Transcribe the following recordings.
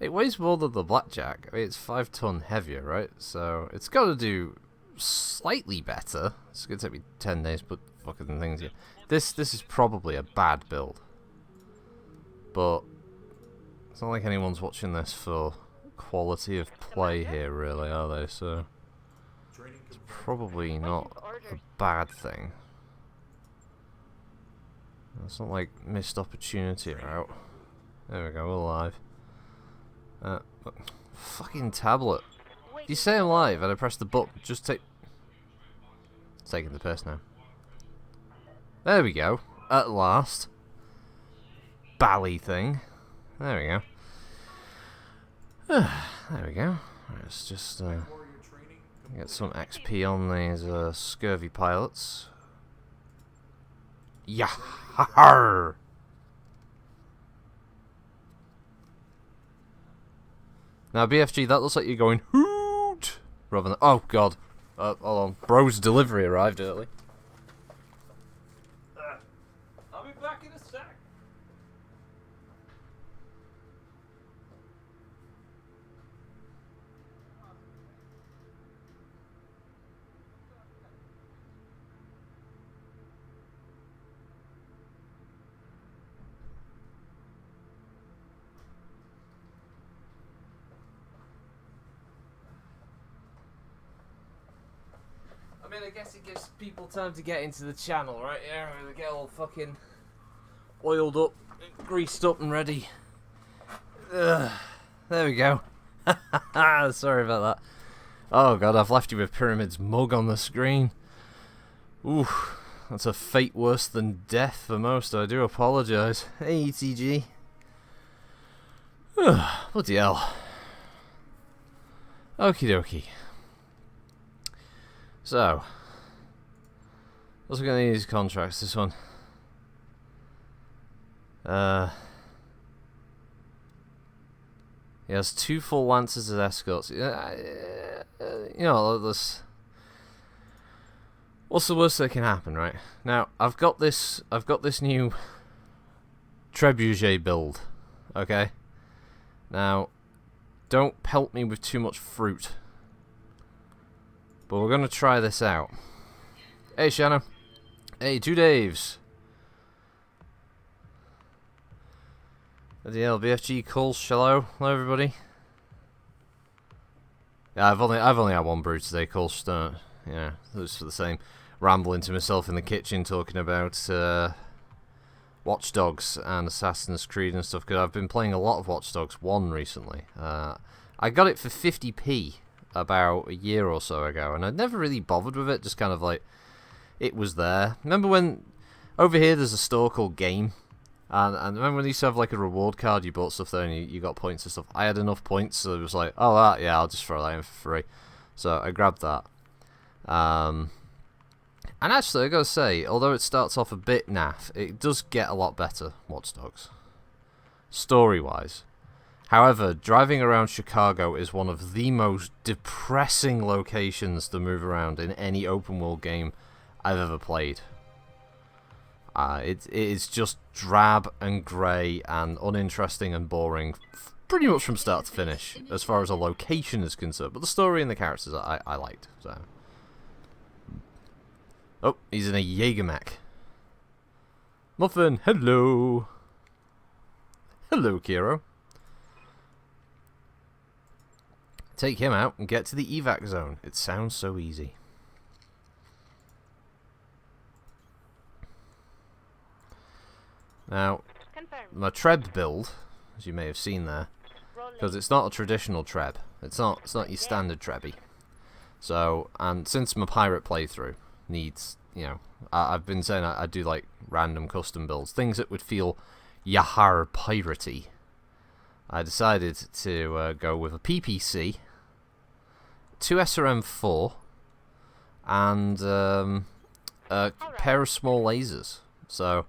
It weighs more than the Blackjack. I mean, it's 5 ton heavier, right? So it's got to do slightly better. It's going to take me 10 days to put fucking things here. This is probably a bad build. But it's not like anyone's watching this for quality of play here, really, are they? So it's probably not a bad thing. It's not like missed opportunity are out. There we go, we're live. Fucking tablet. You say I'm live and I press the button. Just take. It's taking the piss now. There we go. At last. Bally thing. There we go. There we go. Let's just get some XP on these scurvy pilots. Yah! Now, BFG, that looks like you're going hoot rather than. Oh god. Hold on. Bro's delivery arrived early. I'll be back in a sec. I mean, I guess it gives people time to get into the channel, right? Yeah, they get all fucking oiled up, greased up and ready. There we go. Sorry about that. Oh god, I've left you with Pyramid's mug on the screen. Ooh, that's a fate worse than death for most. I do apologise. Hey, ETG. Bloody hell. Okie dokie. So, what's we gonna need these contracts? This one. He has 2 full lancers as escorts. You know, this. What's the worst that can happen, right? Now, I've got this new trebuchet build. Okay. Now, don't pelt me with too much fruit. But we're going to try this out. Hey, Shannon. Hey, 2 Daves. The LBFG calls. Hello, everybody. Yeah, I've only had one brew today. Calls don't. Yeah, it was for the same. Rambling to myself in the kitchen, talking about Watch Dogs and Assassin's Creed and stuff. Because I've been playing a lot of Watch Dogs 1 recently. I got it for 50p. About a year or so ago, and I'd never really bothered with it, just kind of like it was there. Remember when over here there's a store called Game, and remember when you used to have like a reward card, you bought stuff there and you got points and stuff. I had enough points, so it was like, oh that, yeah, I'll just throw that in for free. So I grabbed that. And actually I gotta say, although it starts off a bit naff, it does get a lot better, Watch Dogs, story wise. However, driving around Chicago is one of the most depressing locations to move around in any open world game I've ever played. It is just drab and grey and uninteresting and boring, pretty much from start to finish, as far as a location is concerned. But the story and the characters I liked. So. Oh, he's in a Jägermech. Muffin, hello. Hello, Kiro. Take him out and get to the evac zone. It sounds so easy. Now, my Treb build, as you may have seen there, because it's not a traditional Treb. It's not your standard Trebby. So, and since my pirate playthrough needs, you know, I've been saying I do like random custom builds, things that would feel Yahar piratey. I decided to go with a PPC. 2 SRM4 and a pair of small lasers. So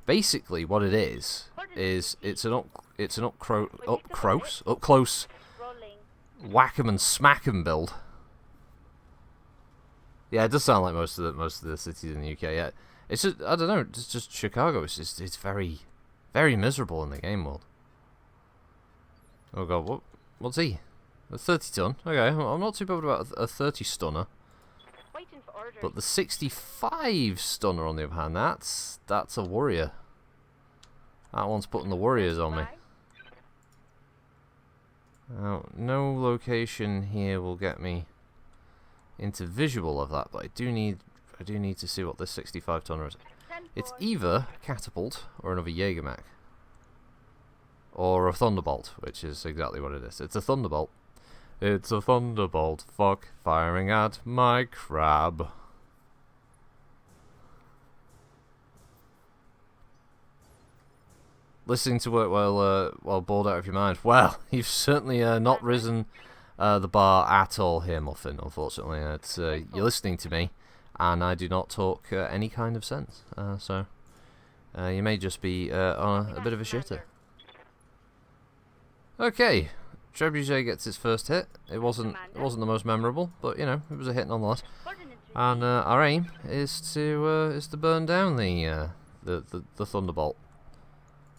basically, what it is it's an up close whack 'em and smack 'em build. Yeah, it does sound like most of the cities in the UK. Yeah, it's just I don't know. It's just Chicago. It's very very miserable in the game world. Oh god, what's he? A 30 ton? Okay, I'm not too bothered about a 30 stunner. But the 65 stunner on the other hand, that's a warrior. That one's putting the warriors on me. Now, no location here will get me into visual of that, but I do need to see what this 65 tonner is. It's either a catapult or another Jägermech. Or a thunderbolt, which is exactly what it is. It's a thunderbolt. It's a thunderbolt, fuck, firing at my crab. Listening to it while bored out of your mind. Well, you've certainly not risen the bar at all here, Muffin, unfortunately. It's, you're listening to me, and I do not talk any kind of sense. So, you may just be on a bit of a shitter. Okay, Trebuchet gets its first hit. It wasn't the most memorable, but you know, it was a hit nonetheless. And our aim is to burn down the Thunderbolt.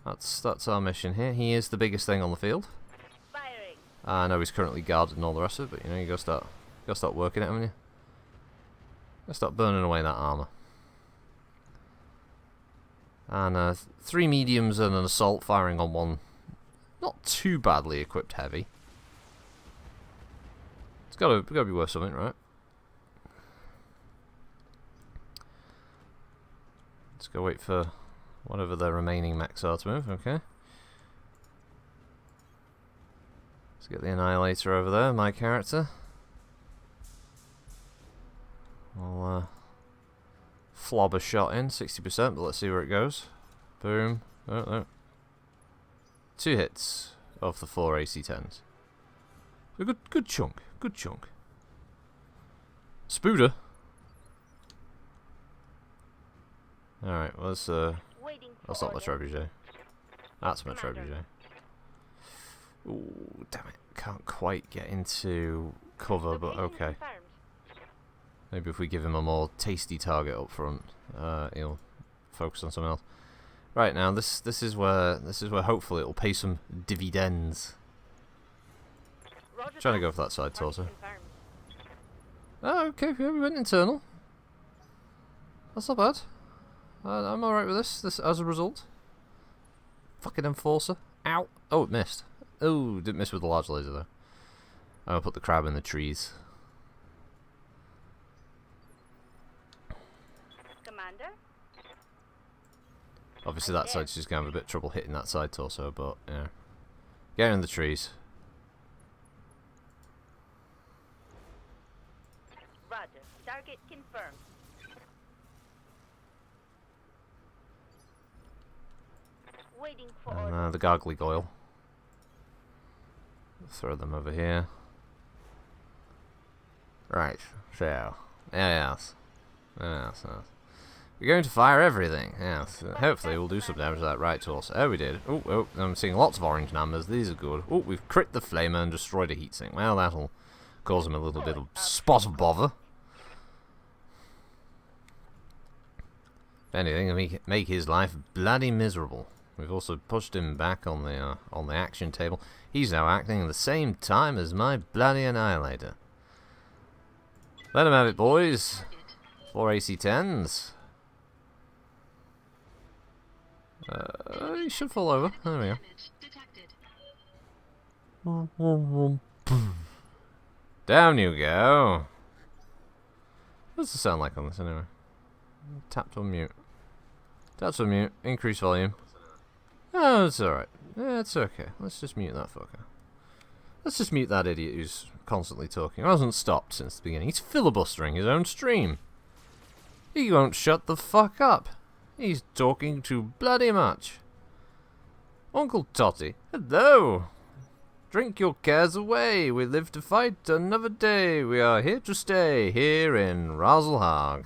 That's our mission here. He is the biggest thing on the field. I know he's currently guarded and all the rest of it, but you know, you gotta start working it, haven't you? Gotta start burning away that armor. And 3 mediums and an assault firing on one. Not too badly equipped heavy. It's gotta be worth something, right? Let's go wait for whatever the remaining mechs are to move, okay. Let's get the Annihilator over there, my character. I'll flob a shot in, 60%, but let's see where it goes. Boom. Oh, no. 2 hits of the 4 AC-10s. A good chunk. Good chunk. Spooder. Alright, well, that's not my Trebuchet. That's my Trebuchet. Ooh, damn it. Can't quite get into cover, but okay. Maybe if we give him a more tasty target up front, he'll focus on something else. Right, now this is where hopefully it'll pay some dividends. Trying to go for that side torso. Oh, okay, yeah, we went internal. That's not bad. I'm alright with this as a result. Fucking enforcer. Ow. Oh, it missed. Oh, didn't miss with the large laser though. I'm gonna put the crab in the trees. Commander? Obviously that side's just gonna have a bit of trouble hitting that side torso, but yeah. Get in the trees. Roger. Target confirmed. Waiting for And the Gargoyle. Throw them over here. Right, so. Yes. Yes. We're going to fire everything. Yes. Hopefully we'll do some damage to that right torso. Oh, we did. Oh, I'm seeing lots of orange numbers. These are good. Oh, we've crit the flamer and destroyed a heatsink. Well, that'll cause him a little bit of spot of bother. If anything, it'll make his life bloody miserable. We've also pushed him back on the action table. He's now acting at the same time as my bloody Annihilator. Let him have it, boys. 4 AC-10s. He should fall over. There we go. Down you go. What does it sound like on this anyway? Tap to mute. Tap to mute. Increase volume. Oh, it's alright. Yeah, it's okay. Let's just mute that fucker. Let's just mute that idiot who's constantly talking. He hasn't stopped since the beginning. He's filibustering his own stream. He won't shut the fuck up. He's talking too bloody much. Uncle Totty, hello. Drink your cares away. We live to fight another day. We are here to stay, here in Razelhag.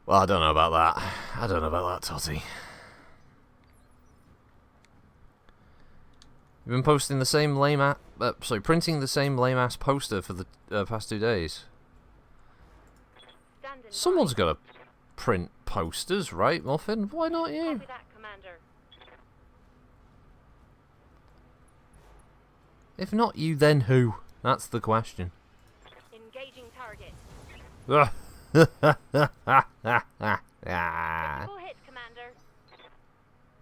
Well, I don't know about that. I don't know about that, Totty. You've been posting the same printing the same lame-ass poster for the past 2 days. Someone's got to print posters, right, Muffin? Why not you? If not you, then who? That's the question. Engaging target. Ah. Critical hit, Commander.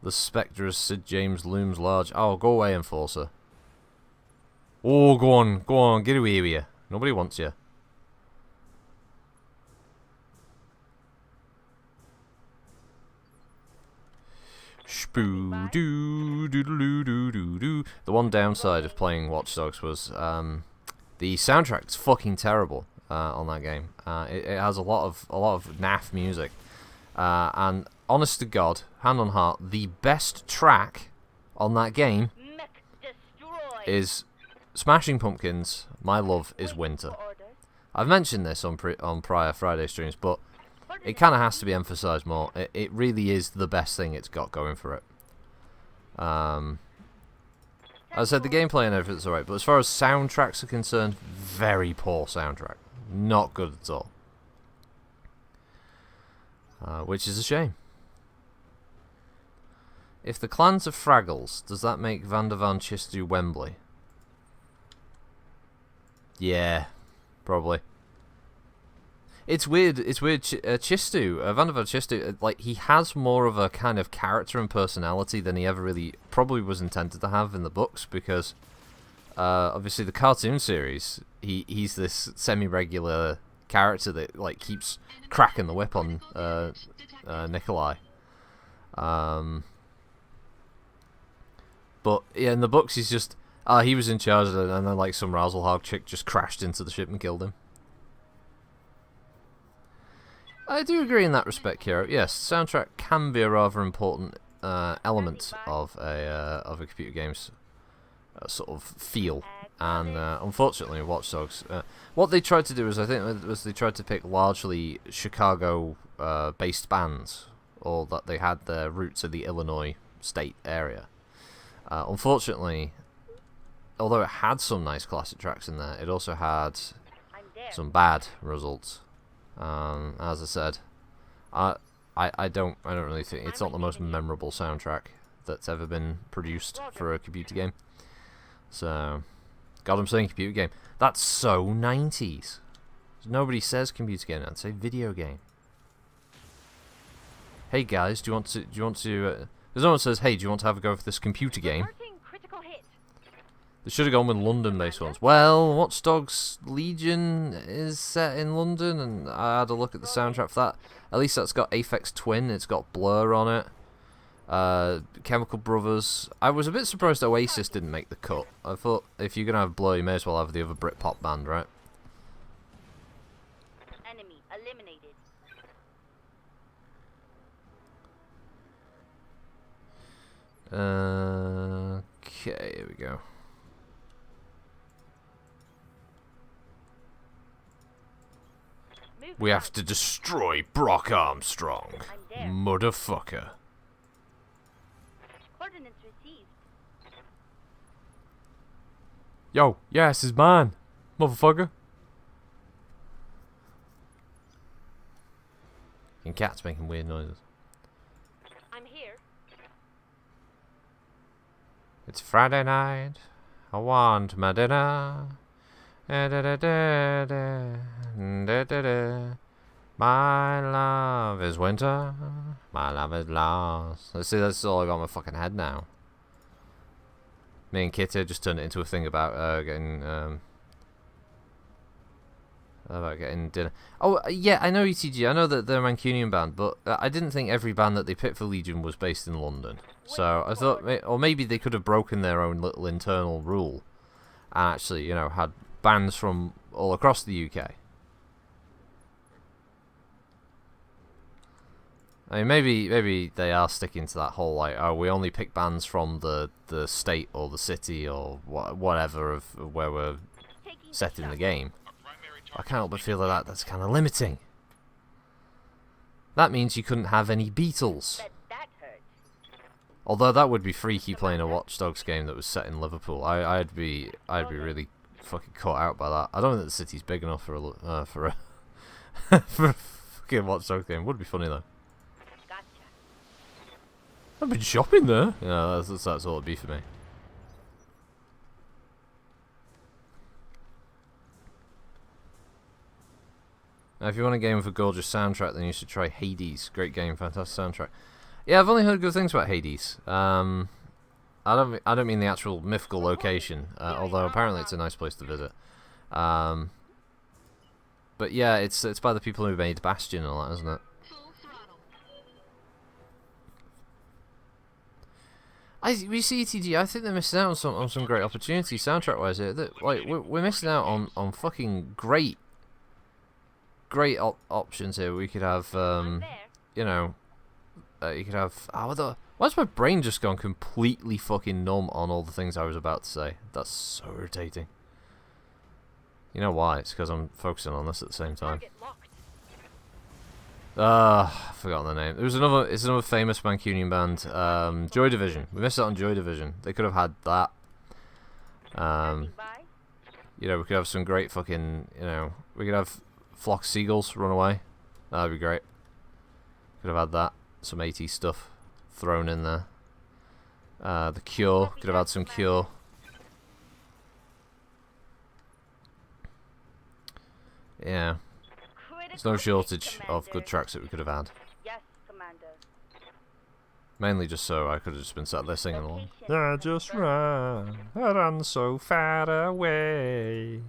The spectre of Sid James looms large. Oh, go away, Enforcer. Oh, go on, get away with you. Nobody wants you. Spoo doo doo doo doo doo doo. The one downside of playing Watch Dogs was the soundtrack's fucking terrible on that game. It has a lot of naff music, and honest to God, hand on heart, the best track on that game Mech destroy. is Smashing Pumpkins' "My Love Is Winter." I've mentioned this on prior Friday streams, but it kind of has to be emphasised more. It really is the best thing it's got going for it. As I said, the gameplay and everything's alright, but as far as soundtracks are concerned, very poor soundtrack. Not good at all. Which is a shame. If the clans are Fraggles, does that make Vandervan Chistu Wembley? Yeah, probably. It's weird. Chistu, Vandervan Chistu, like, he has more of a kind of character and personality than he ever really probably was intended to have in the books, because obviously the cartoon series, he's this semi-regular character that like keeps cracking the whip on Nikolai. But yeah, in the books he's just he was in charge of it, and then like some Razzlehog chick just crashed into the ship and killed him. I do agree in that respect, Kiro. Yes, soundtrack can be a rather important element of a computer game's sort of feel, and unfortunately, Watch Dogs. What they tried to do is, I think, they tried to pick largely Chicago-based bands, or that they had their roots in the Illinois state area. Unfortunately, although it had some nice classic tracks in there, it also had some bad results. As I said, I don't really think it's not the most memorable soundtrack that's ever been produced for a computer game. So, God, I'm saying computer game. That's so 90s. Nobody says computer game. I'd say video game. Hey guys, do you want to? Because no one says, hey, do you want to have a go for this computer game? They should have gone with London-based ones. Well, Watch Dogs Legion is set in London, and I had a look at the soundtrack for that. At least that's got Aphex Twin, it's got Blur on it. Chemical Brothers. I was a bit surprised Oasis didn't make the cut. I thought if you're going to have Blur, you may as well have the other Britpop band, right? Enemy eliminated. Okay, here we go. We have to destroy Brock Armstrong, motherfucker. Coordinates received. Yo, yes, it's mine, motherfucker. And cat's making weird noises. I'm here. It's Friday night. I want my dinner. Da, da, da, da, da, da, da, da. My love is winter. My love is lost. Let's see, that's all I got in my fucking head now. Me and Kitty just turned it into a thing about getting dinner. Oh yeah, I know ETG. I know that they're a Mancunian band, but I didn't think every band that they picked for Legion was based in London. So I thought, or maybe they could have broken their own little internal rule and actually, you know, had bands from all across the UK. I mean, maybe they are sticking to that whole, like, oh, we only pick bands from the state or the city or whatever of where we're set in the game. I can't help but feel that that's kind of limiting. That means you couldn't have any Beatles. Although that would be freaky, playing a Watch Dogs game that was set in Liverpool. I'd be really fucking caught out by that. I don't think the city's big enough for a for a fucking Watch Dogs game. Would be funny though. I've been shopping there. Yeah, that's all it'd be for me. Now, if you want a game with a gorgeous soundtrack, then you should try Hades. Great game, fantastic soundtrack. Yeah, I've only heard good things about Hades. I don't mean the actual mythical location, although apparently it's a nice place to visit. But yeah, it's by the people who made Bastion and all that, isn't it? We see ETG. I think they're missing out on some great opportunities soundtrack wise here. Like we're missing out on fucking great options here. We could have you know, you could have why's my brain just gone completely fucking numb on all the things I was about to say? That's so irritating. You know why? It's because I'm focusing on this at the same time. I've forgotten the name. It's another famous Mancunian band, Joy Division. We missed out on Joy Division. They could have had that. You know, we could have some great fucking, you know, we could have Flock of Seagulls run away. That'd be great. Could have had that. Some 80s stuff thrown in there. The Cure. Could have had some Cure. Yeah. There's no shortage of good tracks that we could have had. Yes, Commander. Mainly just so I could have just been sat there singing along. I just ran so far away.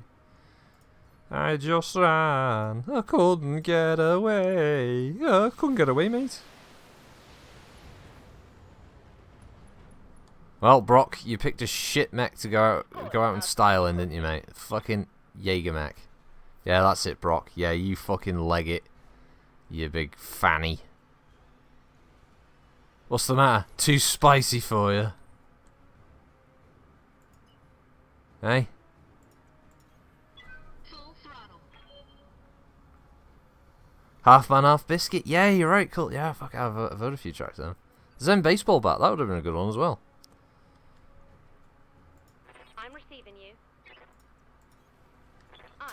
I just ran, I couldn't get away. I couldn't get away, mate. Well, Brock, you picked a shit mech to go out in style in, didn't you, mate? Fucking Jaeger mech. Yeah, that's it, Brock. Yeah, you fucking leg it. You big fanny. What's the matter? Too spicy for you? Hey? Half man, half biscuit. Yeah, you're right. Cool. Yeah, fuck, I've heard a few tracks then. Zen baseball bat. That would have been a good one as well. I'm receiving you.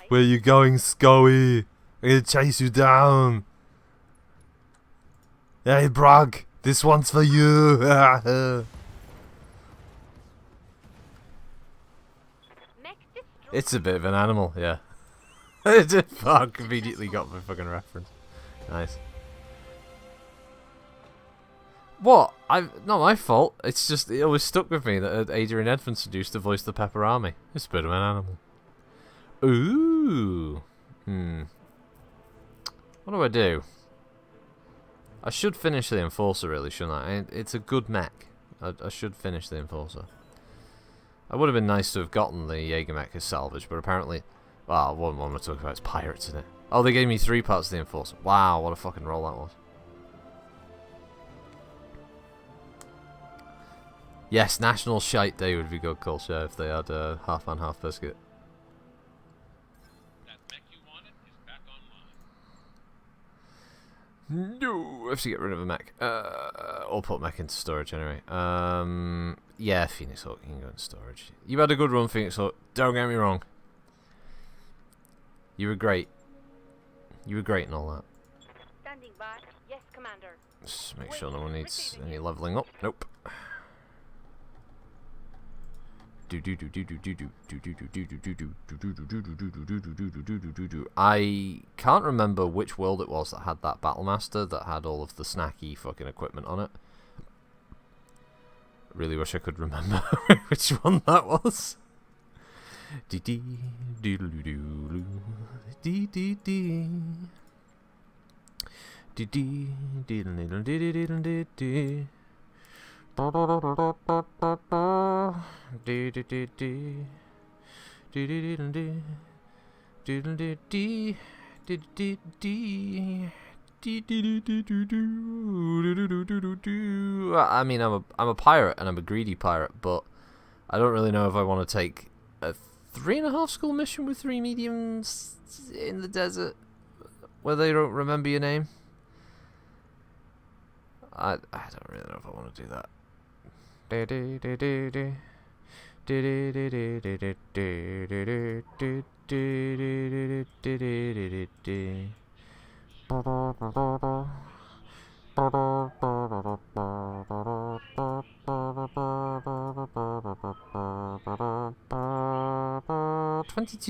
Where you going, Scully? I'm gonna chase you down. Hey, Brock. This one's for you. It's a bit of an animal, yeah. Fuck, immediately got my fucking reference. Nice. What? Not my fault. It's just, it always stuck with me that Adrian Edmondson used to voice the Pepper Army. It's a bit of an animal. Ooh. What do I do? I should finish the Enforcer, really, shouldn't I? It's a good mech. I should finish the Enforcer. It would have been nice to have gotten the Jaeger mech as salvage, but apparently... Well, one we're talking about is pirates, isn't it? Oh, they gave me 3 parts of the Enforcer. Wow, what a fucking roll that was. Yes, National Shite Day would be good, culture, if they had half man, half biscuit. That mech you wanted is back online. No, I have to get rid of a mech. Or put mech into storage anyway. Yeah, Phoenix Hawk, you can go in storage. You had a good run, Phoenix Hawk. Don't get me wrong. You were great. You were great and all that. Standing by. Yes, Commander. Just make sure no one needs any leveling up. Nope. I can't remember which world it was that had that Battlemaster that had all of the snacky fucking equipment on it. Really wish I could remember which one that was. I mean, I'm a pirate and I'm a greedy pirate, but I don't really know if I want to take a 3.5 school mission with 3 mediums in the desert where they don't remember your name. I don't really know if I want to do that. $22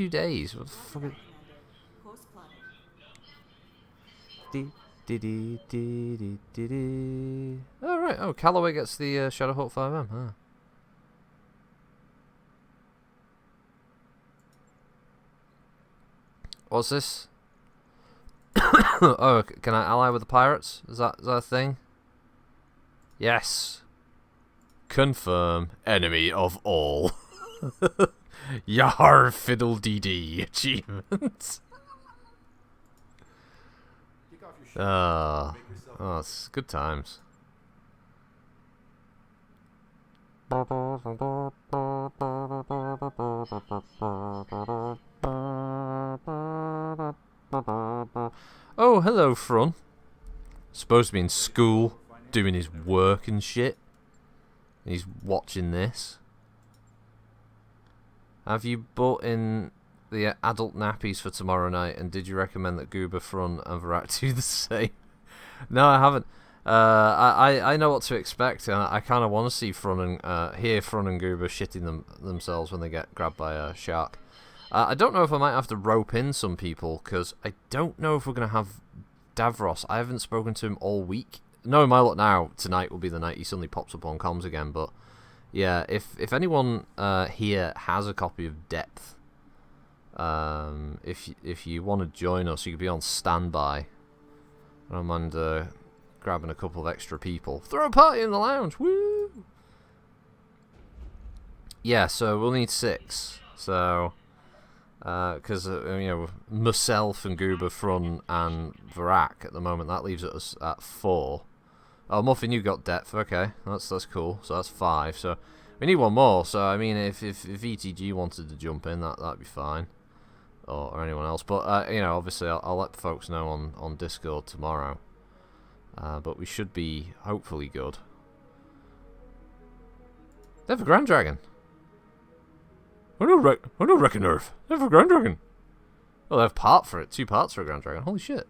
days. What the fuck? Oh, right. Oh, Callaway gets the Shadowhawk 5M. Huh. What's this? Oh, can I ally with the pirates? Is that a thing? Yes. Confirm. Enemy of all. Yar fiddle dee dee achievement. Oh, it's good times. Oh, hello, Frun. Supposed to be in school, doing his work and shit. And he's watching this. Have you bought in the adult nappies for tomorrow night? And did you recommend that Goober, Frun, and Varak do the same? No, I haven't. I know what to expect, and I kind of want to see Frun and hear Frun and Goober shitting themselves when they get grabbed by a shark. I don't know if I might have to rope in some people, because I don't know if we're going to have Davros. I haven't spoken to him all week. Knowing my luck now, tonight will be the night he suddenly pops up on comms again, but yeah, if anyone here has a copy of Depth, if you want to join us, you could be on standby. I don't mind grabbing a couple of extra people. Throw a party in the lounge, woo! Yeah, so we'll need 6. So, because you know, myself and Goober, Frun, and Varak at the moment, that leaves us at 4. Oh, Muffin, you got Depth. Okay, that's cool. So that's 5. So we need one more. So I mean, if ETG wanted to jump in, that'd be fine, or anyone else. But you know, obviously, I'll let folks know on Discord tomorrow. But we should be hopefully good. They have a Grand Dragon. I don't reckon Earth. They have a Grand Dragon. Oh, they have part for it. 2 parts for a Grand Dragon. Holy shit!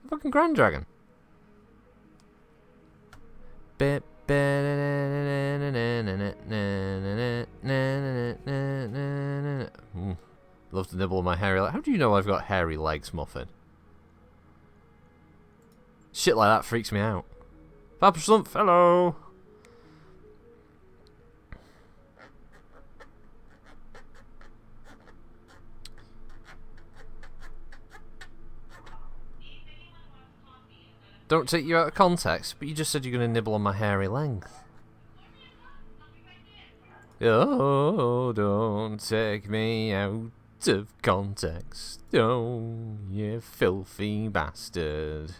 A fucking Grand Dragon. Love to nibble on my hairy legs. How do you know I've got hairy legs, Muffin? Shit like that freaks me out. Papa Slump, hello! Don't take you out of context, but you just said you're going to nibble on my hairy length. Oh, don't take me out of context. Oh, you filthy bastard.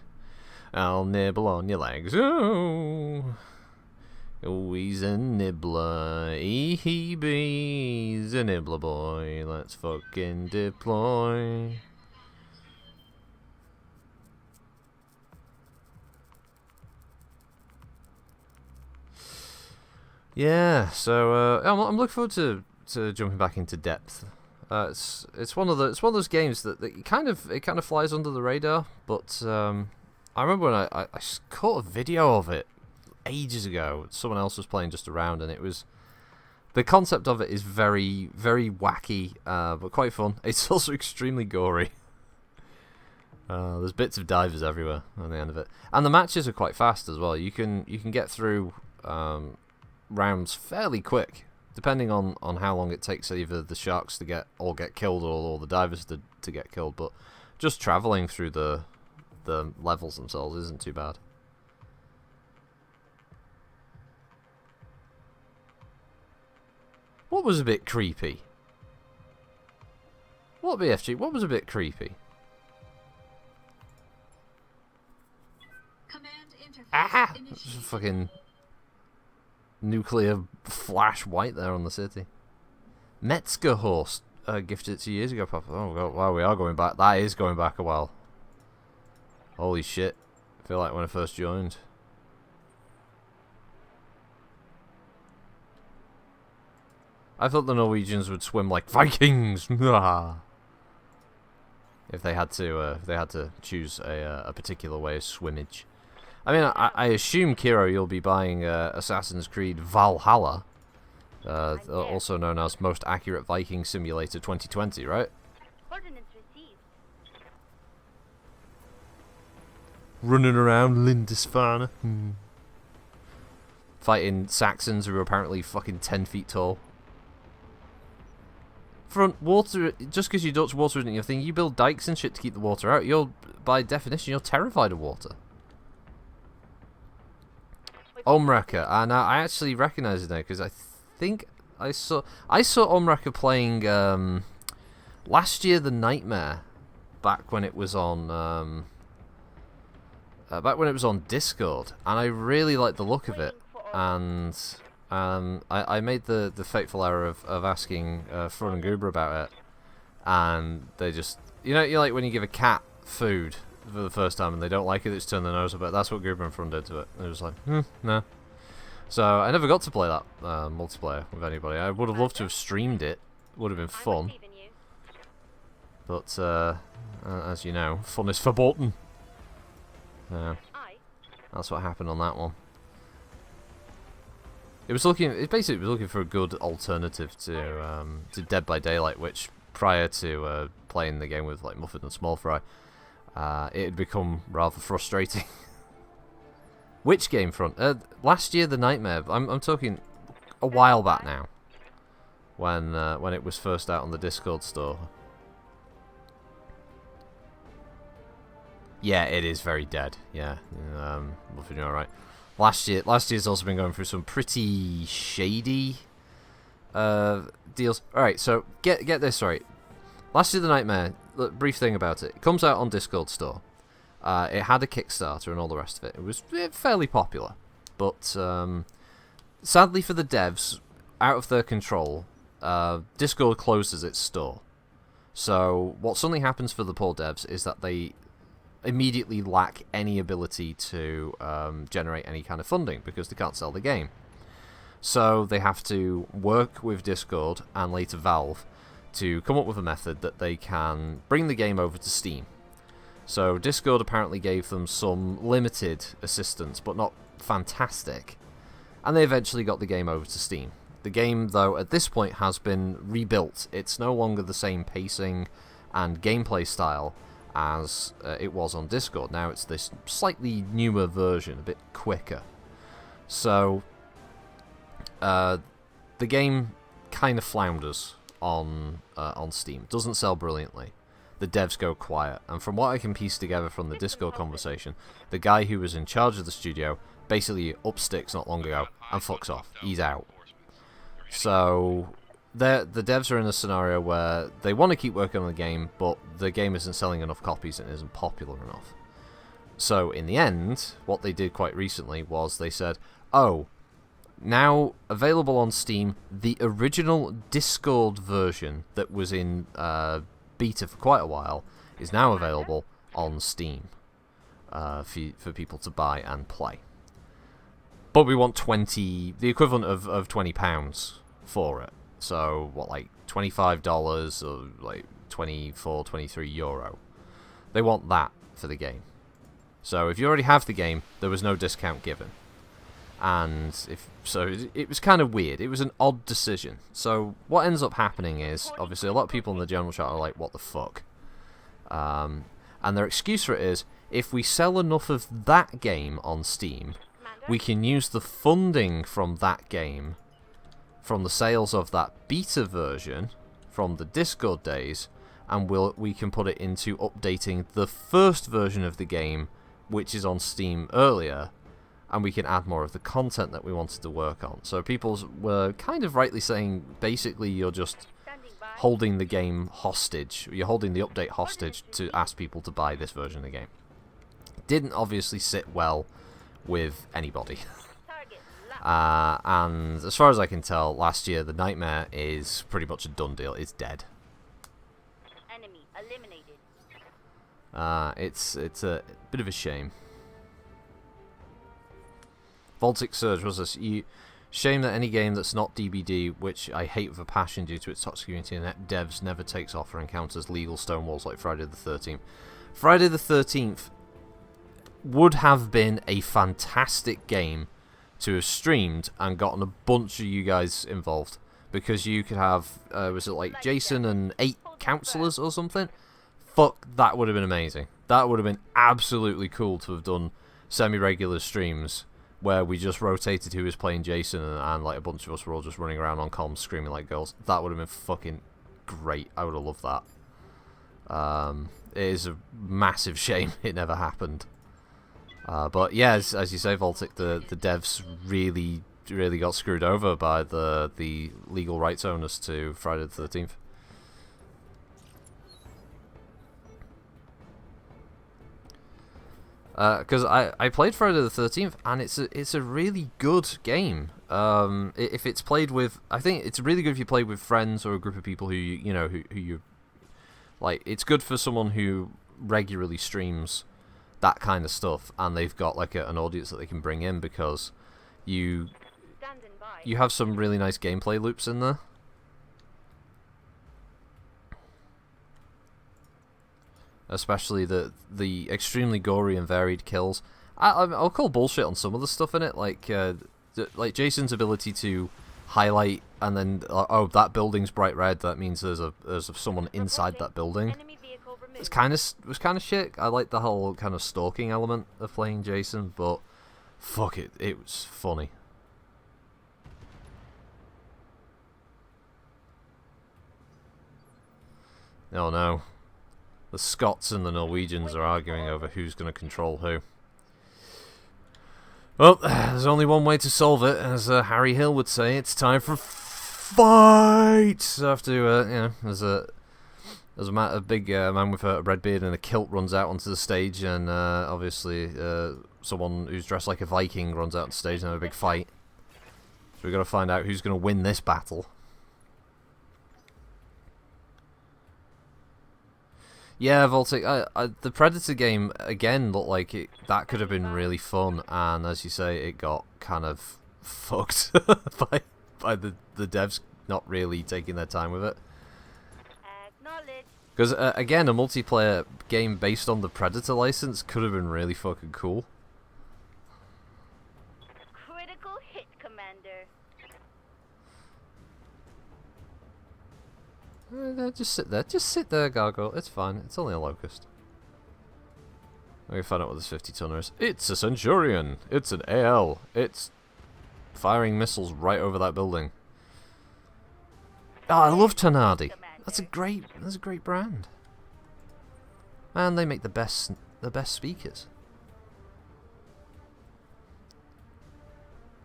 I'll nibble on your legs. Oh, he's a nibbler. He's a nibbler boy. Let's fucking deploy. Yeah, so I'm looking forward to jumping back into Depth. It's one of those games that it kind of flies under the radar. But I remember when I caught a video of it ages ago. Someone else was playing just around, and it was, the concept of it is very, very wacky, but quite fun. It's also extremely gory. There's bits of divers everywhere on the end of it, and the matches are quite fast as well. You can get through rounds fairly quick, depending on how long it takes either the sharks to get killed or the divers to get killed. But just traveling through the levels themselves isn't too bad. What was a bit creepy? What BFG? What was a bit creepy? Command interface Ah! initiated. Fucking nuclear flash white there on the city. Metzger horse gifted it 2 years ago, Papa. Oh god, wow, we are going back. That is going back a while. Holy shit. I feel like when I first joined. I thought the Norwegians would swim like Vikings. If they had to choose a particular way of swimmage. I mean, I assume, Kiro, you'll be buying Assassin's Creed Valhalla, also known as Most Accurate Viking Simulator 2020, right? Ordnance received. running around Lindisfarne. Fighting Saxons who are apparently fucking 10 feet tall. Front water, just because you Dutch water isn't your thing, you build dikes and shit to keep the water out. You're, by definition, you're terrified of water. Omraka, and I actually recognise it now because I think I saw Omraka playing last year the Nightmare back when it was on Discord, and I really liked the look of it. And I made the fateful error of asking Frun and Goober about it, and they just, you like when you give a cat food for the first time and they don't like it, they just turn their nose up it. That's what Goober and Frun did to it. It was like, no. So I never got to play that multiplayer with anybody. I would have loved to have streamed it. Would have been fun. But as you know, fun is verboten. That's what happened on that one. It was basically looking for a good alternative to Dead by Daylight, which prior to playing the game with like Muffin and Small Fry, it had become rather frustrating. Which game front? Last year, the Nightmare. I'm talking a while back now, when it was first out on the Discord store. Yeah, it is very dead. Yeah, Muffin, you're alright. Last year's also been going through some pretty shady deals. Alright, so get this right. Last year the Nightmare, brief thing about it. It comes out on Discord store. It had a Kickstarter and all the rest of it. It was fairly popular. But sadly for the devs, out of their control, Discord closes its store. So what suddenly happens for the poor devs is that they immediately lack any ability to generate any kind of funding because they can't sell the game. So they have to work with Discord and later Valve to come up with a method that they can bring the game over to Steam. So Discord apparently gave them some limited assistance, but not fantastic, and they eventually got the game over to Steam. The game, though, at this point has been rebuilt. It's no longer the same pacing and gameplay style as it was on Discord. Now it's this slightly newer version, a bit quicker. So the game kind of flounders on Steam. It doesn't sell brilliantly. The devs go quiet, and from what I can piece together from the Discord conversation, the guy who was in charge of the studio basically up sticks not long ago and fucks off. He's out. So the devs are in a scenario where they want to keep working on the game, but the game isn't selling enough copies and isn't popular enough. So in the end, what they did quite recently was they said, oh, now available on Steam, the original Discord version that was in beta for quite a while is now available on Steam for people to buy and play. But we want the equivalent of £20 for it. So, what, like $25 or like 24, 23 euro. They want that for the game. So, if you already have the game, there was no discount given. And it was kind of weird. It was an odd decision. So, what ends up happening is, obviously, a lot of people in the general chat are like, what the fuck? And their excuse for it is, if we sell enough of that game on Steam, we can use the funding from that game, from the sales of that beta version, from the Discord days, and we can put it into updating the first version of the game, which is on Steam earlier, and we can add more of the content that we wanted to work on. So people were kind of rightly saying, basically, you're just holding the game hostage. You're holding the update hostage to ask people to buy this version of the game. Didn't obviously sit well with anybody. And as far as I can tell, last year the Nightmare is pretty much a done deal. It's dead. Enemy eliminated. It's a bit of a shame. Voltic Surge was this. Shame that any game that's not DBD, which I hate with a passion due to its toxic community and devs, never takes off or encounters legal stonewalls like Friday the 13th. Friday the 13th would have been a fantastic game to have streamed and gotten a bunch of you guys involved, because you could have was it like Jason and 8 counselors or something? Fuck, that would have been amazing. That would have been absolutely cool to have done semi-regular streams where we just rotated who was playing Jason and like a bunch of us were all just running around on comms screaming like girls. That would have been fucking great. I would have loved that. It is a massive shame it never happened. But yeah, as you say, Voltic, the devs really got screwed over by the legal rights owners to Friday the 13th. Because I played Friday the 13th and it's a really good game. If it's played with, I think it's really good if you play with friends or a group of people who you like. It's good for someone who regularly streams that kind of stuff and they've got like an audience that they can bring in, because you have some really nice gameplay loops in there. Especially the extremely gory and varied kills. I'll call bullshit on some of the stuff in it, like Jason's ability to highlight and then oh, that building's bright red, that means there's someone inside that building. Was kind of shit. I like the whole kind of stalking element of playing Jason, but fuck it, it was funny. Oh no. The Scots and the Norwegians are arguing over who's going to control who. Well, there's only one way to solve it, as Harry Hill would say. It's time for fight. So after there's a big man with a red beard and a kilt runs out onto the stage, and obviously someone who's dressed like a Viking runs out on stage and have a big fight. So we've got to find out who's going to win this battle. Yeah, Voltic, the Predator game, again, looked like that could have been really fun, and as you say, it got kind of fucked by the devs not really taking their time with it. Because, again, a multiplayer game based on the Predator license could have been really fucking cool. Critical hit, Commander. Just sit there. Just sit there, Gargoyle. It's fine. It's only a Locust. I'm going to find out what this 50-tonner is. It's a Centurion. It's an AL. It's firing missiles right over that building. Oh, I love Tonardi. That's a great brand. And they make the best speakers.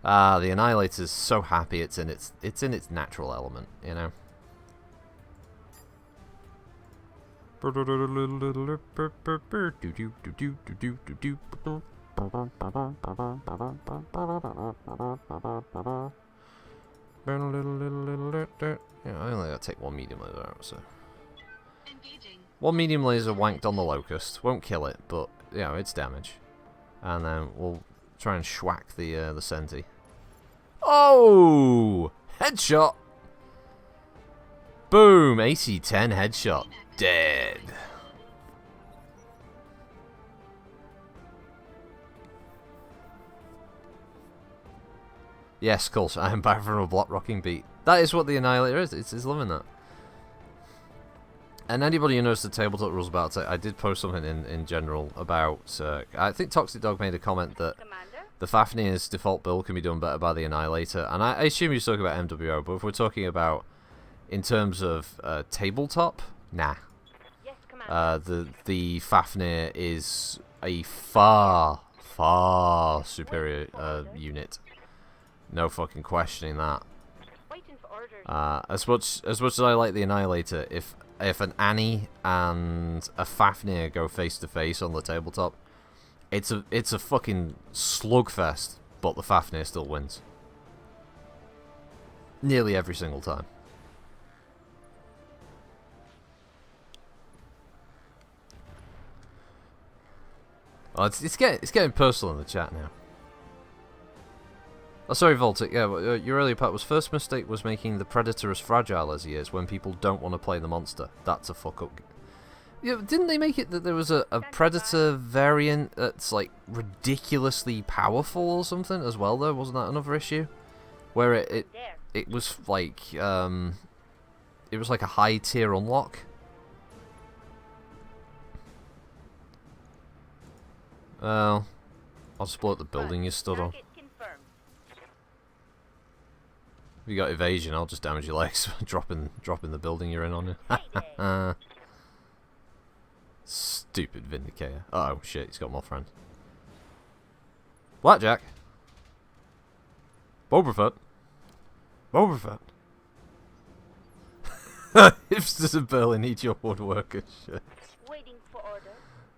Ah, the Annihilator's so happy it's in its natural element, you know. Yeah, I only gotta take one medium laser out, so. One medium laser wanked on the Locust. Won't kill it, but, you know, it's damage. And then we'll try and schwack the Senti. Oh! Headshot! Boom! AC-10 headshot. Dead. Yes, of course, I am back from a block rocking beat. That is what the Annihilator is. It's loving that. And anybody who knows the tabletop rules about it, I did post something in general about... I think Toxic Dog made a comment that the Fafnir's default build can be done better by the Annihilator. And I assume he's talking about MWO, but if we're talking about in terms of tabletop, nah. Yes, Commander. The Fafnir is a far superior unit. No fucking questioning that. Waiting for orders. As much as I like the Annihilator, if an Annie and a Fafnir go face to face on the tabletop, it's a fucking slugfest, but the Fafnir still wins. Nearly every single time. Oh, it's getting personal in the chat now. Oh, sorry, Voltic. Yeah, your earlier part was first mistake was making the Predator as fragile as he is when people don't want to play the monster. That's a fuck up. Yeah, didn't they make it that there was a Predator variant that's like ridiculously powerful or something as well? Though wasn't that another issue where it was like a high tier unlock? Well, I'll just blow up the building you stood on. Target confirmed. If you got evasion, I'll just damage your legs. dropping the building you're in on you. Payday. Stupid Vindicator. Oh shit, he's got more friends. Blackjack. Boba Fett. Boba Fett. Hipsters of Berlin need your woodworkers. Shit. Waiting for order.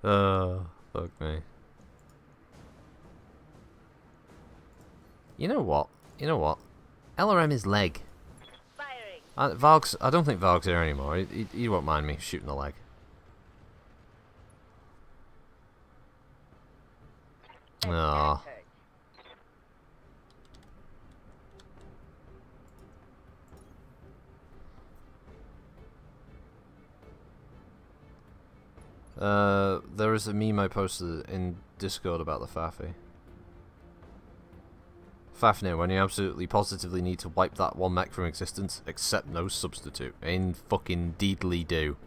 Oh, fuck me. You know what? You know what? LRM is leg. Firing. Varg's. I don't think Varg's here anymore. He won't mind me shooting the leg. Ah. There is a meme I posted in Discord about the Faffy. Fafnir, when you absolutely positively need to wipe that one mech from existence, accept no substitute. In fucking deedly do.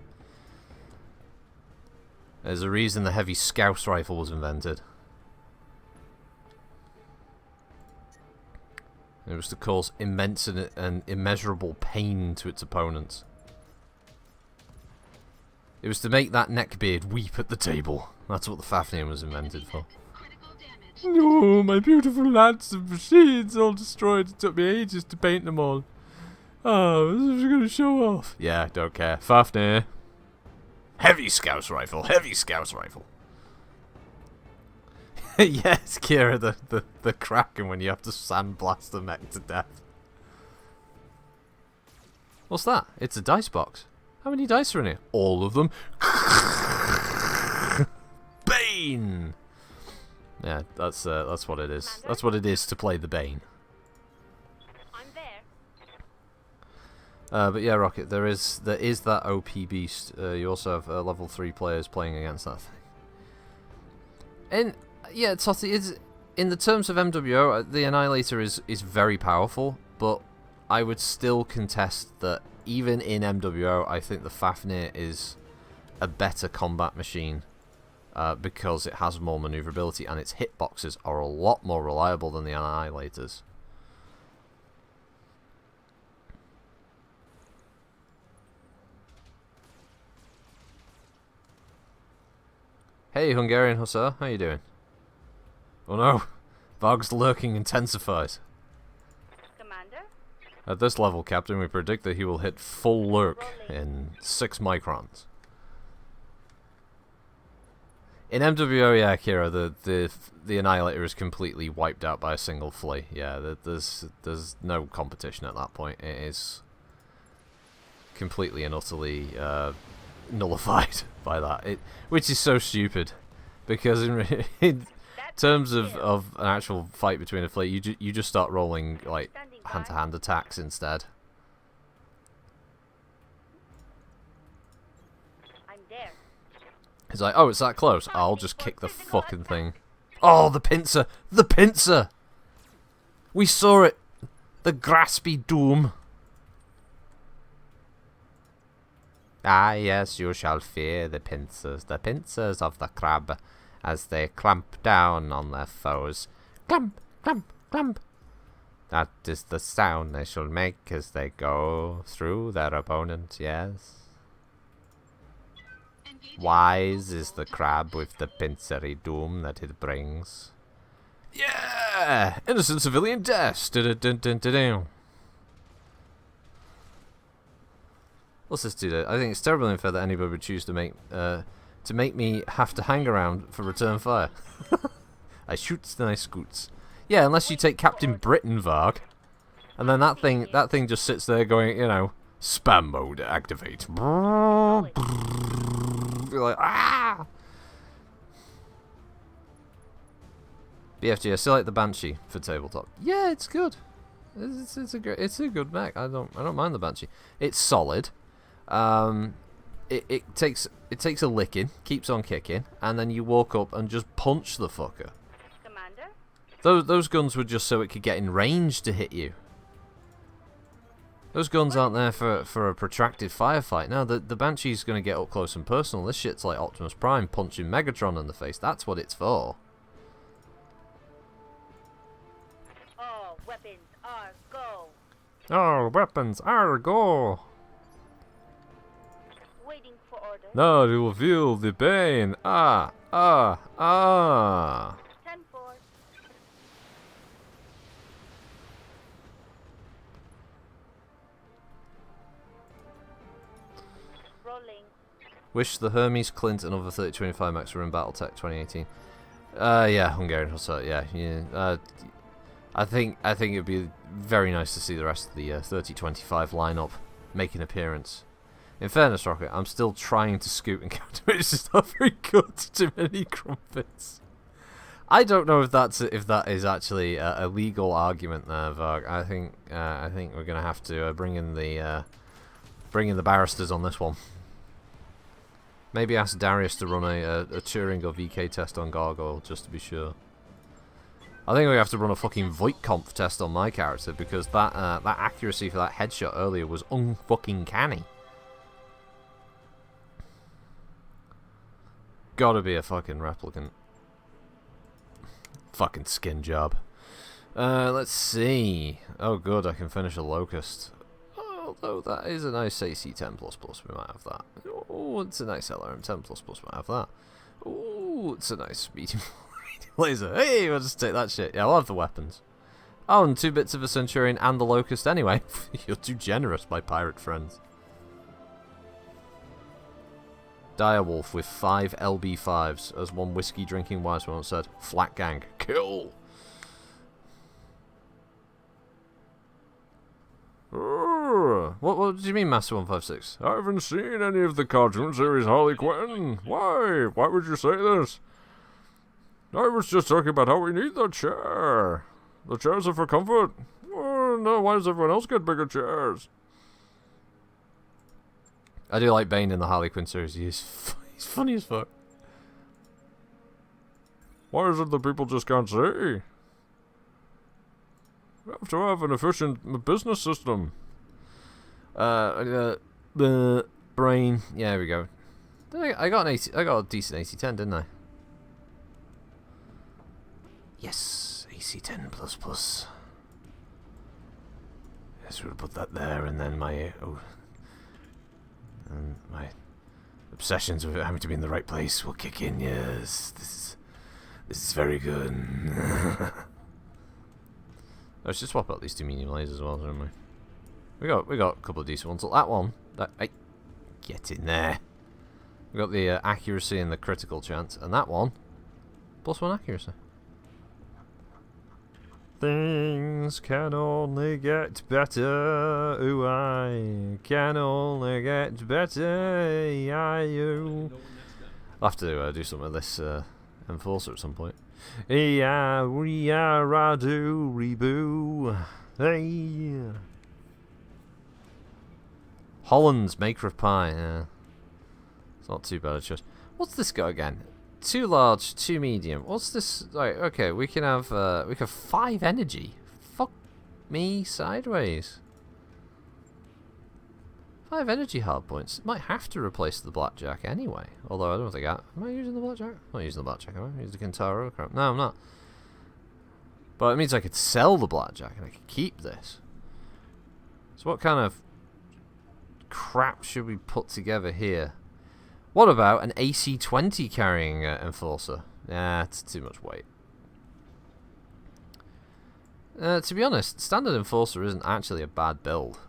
There's a reason the heavy Scouse rifle was invented. It was to cause immense and immeasurable pain to its opponents. It was to make that neckbeard weep at the table. That's what the Fafnir was invented for. No, my beautiful lads of machines all destroyed. It took me ages to paint them all. Oh, this is going to show off. Yeah, don't care. Fafnir. Heavy Scouse rifle. Heavy Scouse rifle. Yes, Kira, the Kraken when you have to sandblast the mech to death. What's that? It's a dice box. How many dice are in here? All of them. Bane! Yeah, that's what it is. That's what it is to play the Bane. I'm there. But yeah, Rocket, there is that OP beast. You also have level 3 players playing against that thing. And yeah, Totty, in the terms of MWO, the Annihilator is very powerful, but I would still contest that even in MWO, I think the Fafnir is a better combat machine because it has more maneuverability and its hitboxes are a lot more reliable than the Annihilators. Hey, Hungarian Hussar, how you doing? Oh no, Varg's lurking intensifies. Commander? At this level, Captain, we predict that he will hit full lurk in 6 microns. In MWO, yeah, Kira, the Annihilator is completely wiped out by a single flea. Yeah, there's no competition at that point. It is completely and utterly nullified by that. Which is so stupid, because in terms of an actual fight between a fleet, you just start rolling like hand-to-hand attacks instead. I'm there. It's like, oh, it's that close. I'll just kick the fucking thing. Oh, the pincer! The pincer! We saw it! The graspy doom. Ah, yes, you shall fear the pincers of the crab, as they clamp down on their foes. Clamp, clamp, clamp. That is the sound they shall make as they go through their opponent, yes. Wise is the crab with the pincery doom that it brings. Yeah! Innocent civilian deaths! What's this do? I think it's terribly unfair that anybody would choose to make me have to hang around for return fire. I shoots then I scoots. Yeah, unless you take Captain Britain, Varg. And then that thing just sits there going, you know, spam mode activate. You're like, ah! BFG, I still like the Banshee for tabletop. Yeah, it's good. It's a good mech. I don't mind the Banshee. It's solid. It takes a licking, keeps on kicking, and then you walk up and just punch the fucker. Commander? Those guns were just so it could get in range to hit you. Those guns aren't there for a protracted firefight. No, the Banshee's going to get up close and personal. This shit's like Optimus Prime punching Megatron in the face. That's what it's for. weapons are go. Our weapons are go. Waiting for orders. Now you will feel the pain. Ah, ah, ah. 10-4. Rolling. Wish the Hermes, Clint, and other 3025 Max were in Battletech 2018. Yeah, Hungarian Hussar. Yeah. I think it'd be very nice to see the rest of the 3025 lineup make an appearance. In fairness, Rocket, I'm still trying to scoot and counter. It's just not very good. Too many crumpets. I don't know if that is actually a legal argument there, Varg. I think we're gonna have to bring in the barristers on this one. Maybe ask Darius to run a Turing or VK test on Gargoyle just to be sure. I think we have to run a fucking Voight-Conf test on my character because that accuracy for that headshot earlier was unfucking canny. Gotta be a fucking replicant. Fucking skin job. Let's see. Oh good, I can finish a Locust. Although that is a nice AC10++, we might have that. Oh, it's a nice LRM 10++, we might have that. Oh, it's a nice medium laser. Hey, we'll just take that shit. Yeah, I'll have the weapons. Oh, and 2 bits of a Centurion and the Locust anyway. You're too generous, my pirate friends. Direwolf with 5 LB5s, as one whiskey drinking wise one said. Flat gang. Kill! What do you mean, Master 156? I haven't seen any of the cartoon series Harley Quinn. Why? Why would you say this? I was just talking about how we need the chair. The chairs are for comfort. Oh, no, why does everyone else get bigger chairs? I do like Bane in the Harley Quinn series. He's funny as fuck. Why is it that people just can't see? You have to have an efficient business system. Brain. Yeah, there we go. I got a decent AC10, didn't I? Yes, AC10++. Yes, we'll put that there, and then my obsessions with having to be in the right place will kick in. Yes, this is very good. Let's just swap out these 2 medium lasers as well, don't we? We got a couple of decent ones. That one, get in there. We got the accuracy and the critical chance, and that one +1 accuracy. Things can only get better. Ooh, I can only get better. I'll have to do something with this Enforcer at some point. Yeah, we are a do reboo. Hey. Holland's maker of pie. Yeah, it's not too bad a choice. What's this got again? 2 large, 2 medium. What's this? Right, okay, we can have 5 energy. Fuck me sideways. 5 energy hard points. Might have to replace the blackjack anyway. Although I don't think am I using the blackjack? I'm not using the blackjack, am I? Using the Kintaro? Crap. No, I'm not. But it means I could sell the blackjack and I could keep this. So what kind of crap should we put together here? What about an AC-20 carrying Enforcer? Nah, it's too much weight. To be honest, standard Enforcer isn't actually a bad build,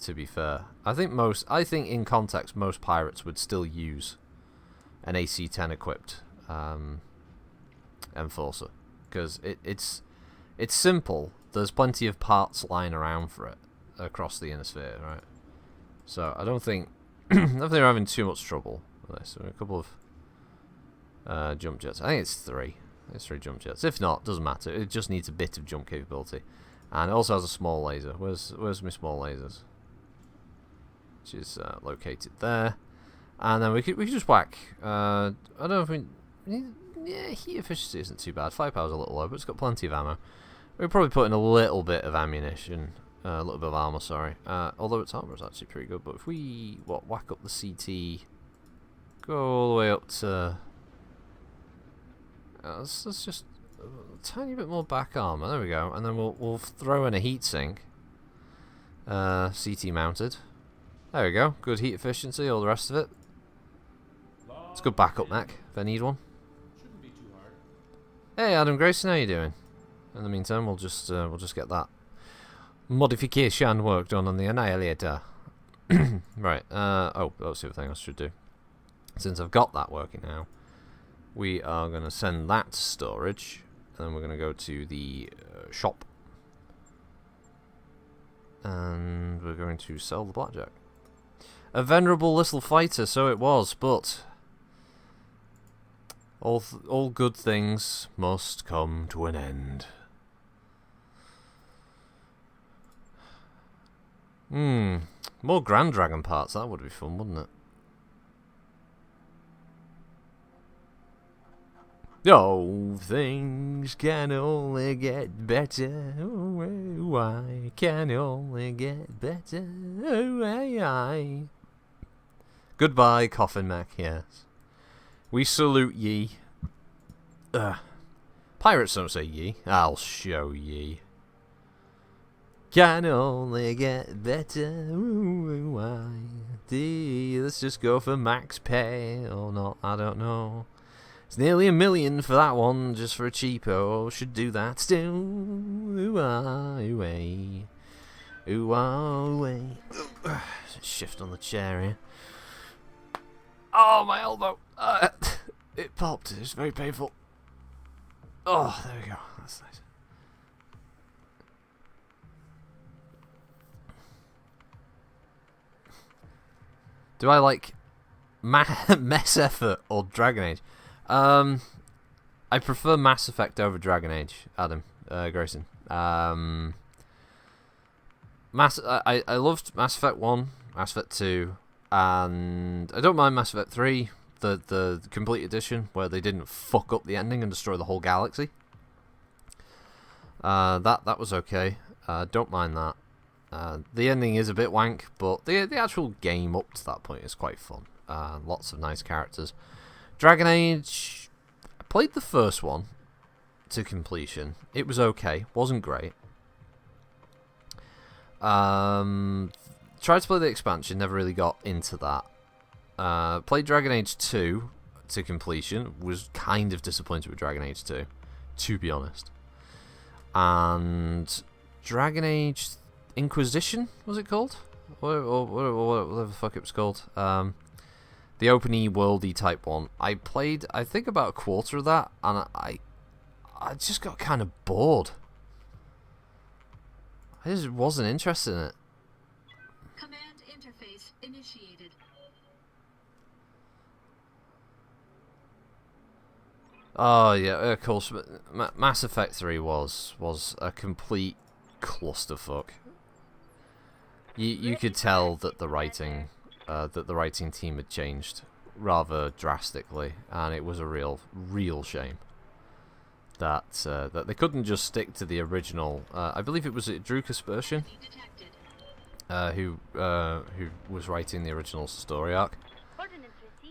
to be fair. I think in context, most pirates would still use an AC-10 equipped Enforcer. Because it's simple. There's plenty of parts lying around for it across the inner sphere, right? So I don't think they're having too much trouble with this. So a couple of jump jets. I think it's 3. It's 3 jump jets. If not, doesn't matter. It just needs a bit of jump capability, and it also has a small laser. Where's my small lasers? Which is located there. And then we could just whack. I don't know if we. Yeah, heat efficiency isn't too bad. Firepower's a little low, but it's got plenty of ammo. We'll probably put in a little bit of ammunition. A little bit of armor, sorry. Although its armor is actually pretty good. But if we whack up the CT, go all the way up to. Let's just tiny bit more back armor. There we go. And then we'll throw in a heatsink. CT mounted. There we go. Good heat efficiency. All the rest of it. It's a good backup mech if I need one. Hey, Adam Grayson, how you doing? In the meantime, we'll just get that modification work done on the Annihilator. Right. Oh, that's the other thing I should do. Since I've got that working now, we are going to send that to storage, and then we're going to go to the shop, and we're going to sell the blackjack. A venerable little fighter, so it was, but all good things must come to an end. More Grand Dragon parts, that would be fun, wouldn't it? Oh, things can only get better. Oh, I can only get better. Oh, Goodbye, Coffin Mech, yes. We salute ye. Pirates don't say ye. I'll show ye. Can only get better. Ooh, let's just go for max pay or not, I don't know. It's nearly $1 million for that one, just for a cheapo. Should do that still. Ooh, shift on the chair here. Oh, my elbow. It popped. It's very painful. Oh, there we go. That's nice. Do I like Mess Effort or Dragon Age? I prefer Mass Effect over Dragon Age, Adam Grayson. I loved Mass Effect 1, Mass Effect 2, and I don't mind Mass Effect 3, the complete edition, where they didn't fuck up the ending and destroy the whole galaxy. That was okay. Don't mind that. The ending is a bit wank, but the actual game up to that point is quite fun. Lots of nice characters. Dragon Age, I played the first one to completion. It was okay, wasn't great. Tried to play the expansion, never really got into that. Played Dragon Age 2 to completion, was kind of disappointed with Dragon Age 2, to be honest. And Dragon Age Inquisition, was it called? Whatever the fuck it was called. The open-y, worldy type one. I played, I think, about a quarter of that, and I just got kind of bored. I just wasn't interested in it. Command interface initiated. Oh yeah, of course. Mass Effect 3 was a complete clusterfuck. You could tell that the writing team had changed rather drastically, and it was a real shame that they couldn't just stick to the original. I believe it was Drew Kaspershian who was writing the original story arc.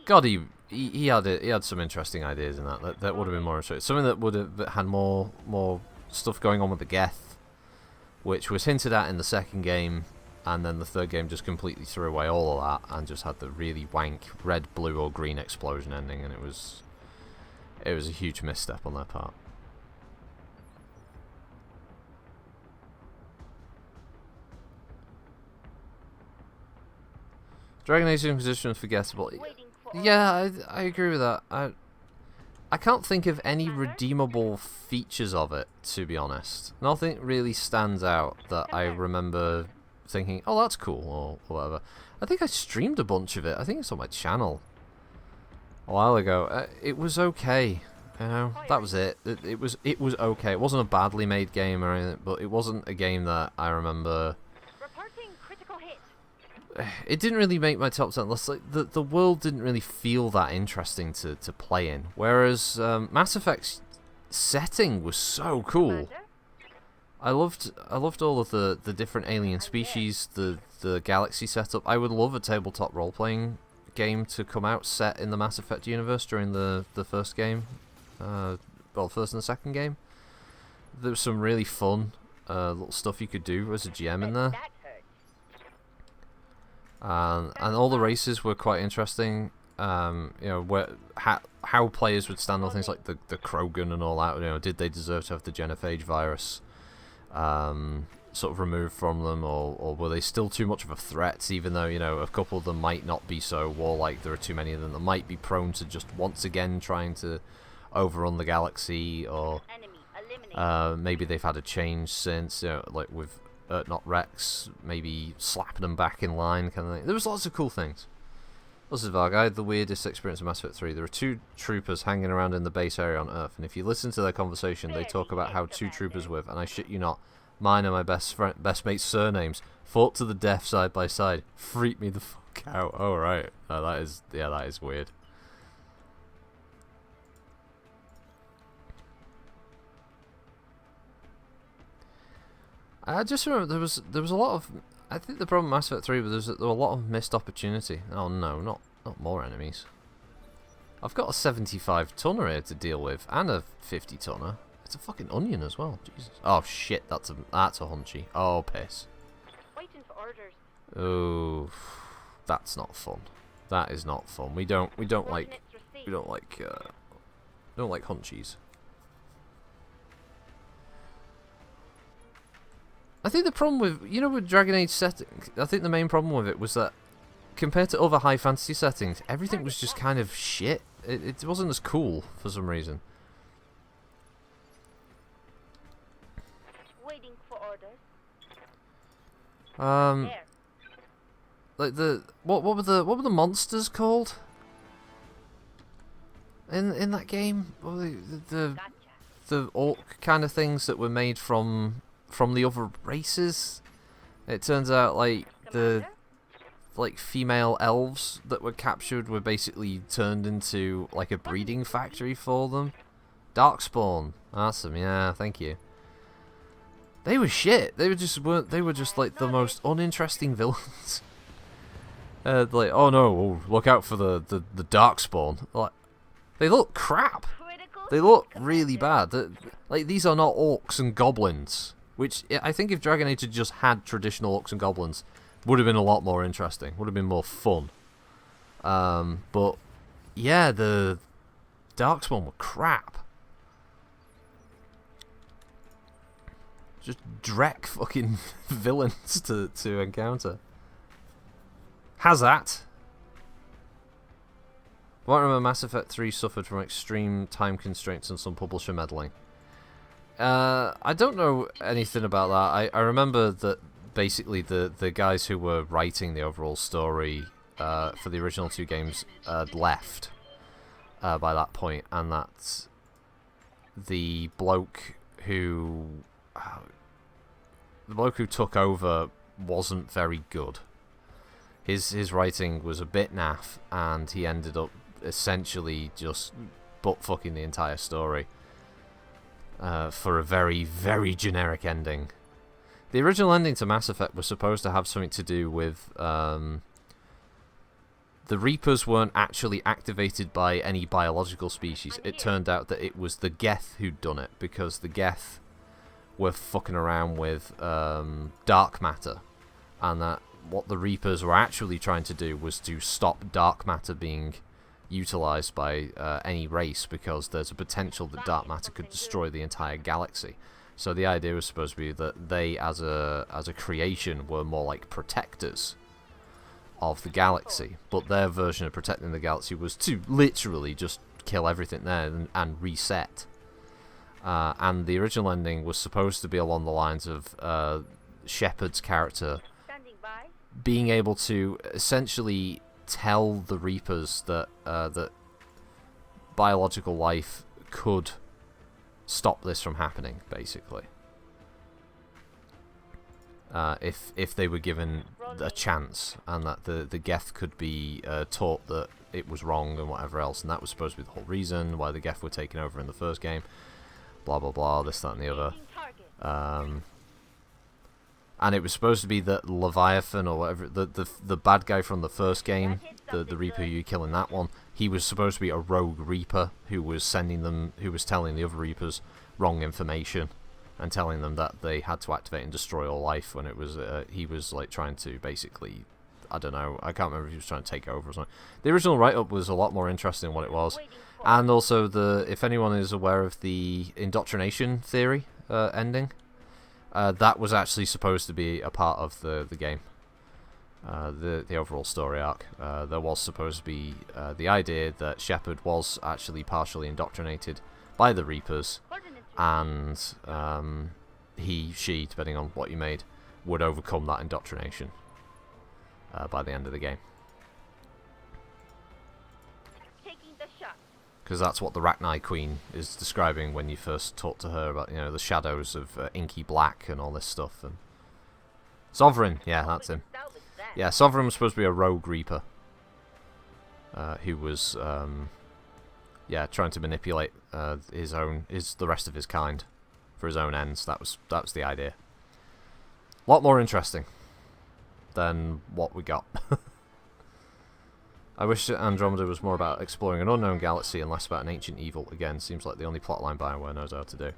God, he had some interesting ideas in that would have been more interesting. Something that would have had more stuff going on with the Geth, which was hinted at in the second game. And then the third game just completely threw away all of that and just had the really wank red, blue, or green explosion ending, and it was a huge misstep on their part. Dragon Age Inquisition was forgettable. Yeah, I agree with that. I can't think of any redeemable features of it, to be honest. Nothing really stands out that I remember thinking, oh, that's cool, or whatever. I think I streamed a bunch of it. I think it's on my channel a while ago. It was okay, you know. That was it. It was okay. It wasn't a badly made game or anything, but it wasn't a game that I remember. Reporting critical hit. It didn't really make my top 10 list. Like the world didn't really feel that interesting to play in. Whereas Mass Effect's setting was so cool. I loved all of the different alien species, the galaxy setup. I would love a tabletop role-playing game to come out set in the Mass Effect universe during the first game. Well, first and the second game. there was some really fun little stuff you could do as a GM in there. That hurts. And all the races were quite interesting. You know, how players would stand on things like the Krogan and all that. You know, did they deserve to have the genophage virus sort of removed from them, or were they still too much of a threat? Even though, you know, a couple of them might not be so warlike, there are too many of them that might be prone to just once again trying to overrun the galaxy, or Enemy eliminated. maybe they've had a change since, you know, like with not Rex, maybe slapping them back in line kind of thing. There was lots of cool things. This is Varg. I had the weirdest experience of Mass Effect 3. There are 2 troopers hanging around in the base area on Earth, and if you listen to their conversation, they talk about how 2 troopers with, and I shit you not, mine and my best mate's surnames fought to the death side by side. Freaked me the fuck out. Oh right, that is weird. I just remember there was a lot of. I think the problem with Mass Effect 3 was there were a lot of missed opportunity. Oh no, not more enemies. I've got a 75 tonner here to deal with, and a 50 tonner. It's a fucking onion as well. Jesus. Oh shit, that's a hunchy. Oh piss. Waiting for orders. Oh, that's not fun. That is not fun. We don't like Coordinates received. don't like hunchies. I think the problem with, you know, with Dragon Age settings, I think the main problem with it was that compared to other high fantasy settings, everything was just kind of shit. It wasn't as cool for some reason. Waiting for orders. Like There. what were the monsters called in that game? What were the Gotcha. the orc kind of things that were made from the other races? It turns out like the Commander? female elves that were captured were basically turned into like a breeding factory for them. Darkspawn, awesome, yeah, thank you. They were shit. They were just like the most uninteresting villains. Like, oh no, look out for the Darkspawn. Like, they look crap. Critical They look hit, really Commander. bad. Like, these are not orcs and goblins. Which, I think if Dragon Age had just had traditional orcs and goblins, would have been a lot more interesting. Would have been more fun. But, yeah, the Darkspawn were crap. Just dreck fucking villains to encounter. Hazat. I remember Mass Effect 3 suffered from extreme time constraints and some publisher meddling. I don't know anything about that. I remember that basically the guys who were writing the overall story for the original 2 games had left by that point, and that the bloke who took over wasn't very good. His writing was a bit naff, and he ended up essentially just butt-fucking the entire story for a very, very generic ending. The original ending to Mass Effect was supposed to have something to do with the Reapers weren't actually activated by any biological species. It turned out that it was the Geth who'd done it, because the Geth were fucking around with dark matter, and that what the Reapers were actually trying to do was to stop dark matter being utilized by any race, because there's a potential that dark matter could destroy the entire galaxy. So the idea was supposed to be that they, as a creation, were more like protectors of the galaxy, but their version of protecting the galaxy was to literally just kill everything there and reset. And the original ending was supposed to be along the lines of Shepard's character Standing by. being able to essentially tell the Reapers that that biological life could stop this from happening, basically. If they were given a chance, and that the Geth could be taught that it was wrong and whatever else, and that was supposed to be the whole reason why the Geth were taken over in the first game. Blah blah blah, this, that, and the other. Engaging target. And it was supposed to be that Leviathan, or whatever, the bad guy from the first game, the Reaper who you kill in that one, he was supposed to be a rogue Reaper who was telling the other Reapers wrong information and telling them that they had to activate and destroy all life when it was he was like trying to basically, I don't know, I can't remember if he was trying to take over or something. The original write-up was a lot more interesting than what it was. And also, if anyone is aware of the indoctrination theory ending, that was actually supposed to be a part of the game. The overall story arc. There was supposed to be the idea that Shepard was actually partially indoctrinated by the Reapers, and she, depending on what you made, would overcome that indoctrination by the end of the game. Because that's what the Rachni Queen is describing when you first talk to her about, the shadows of inky black and all this stuff. And Sovereign, yeah, that's him. Yeah, Sovereign was supposed to be a rogue Reaper who was, trying to manipulate the rest of his kind for his own ends. That was the idea. A lot more interesting than what we got. I wish that Andromeda was more about exploring an unknown galaxy and less about an ancient evil. Again, seems like the only plotline BioWare knows how to do.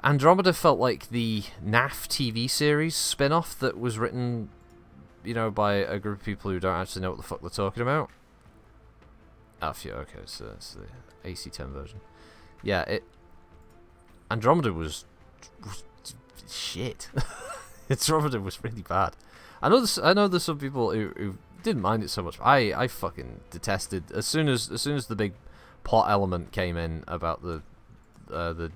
Andromeda felt like the NAF TV series spin-off that was written, by a group of people who don't actually know what the fuck they're talking about. Oh, okay, so that's the AC-10 version. Yeah, Andromeda was shit. Andromeda was really bad. I know there's some people who didn't mind it so much. I fucking detested as soon as the big plot element came in about the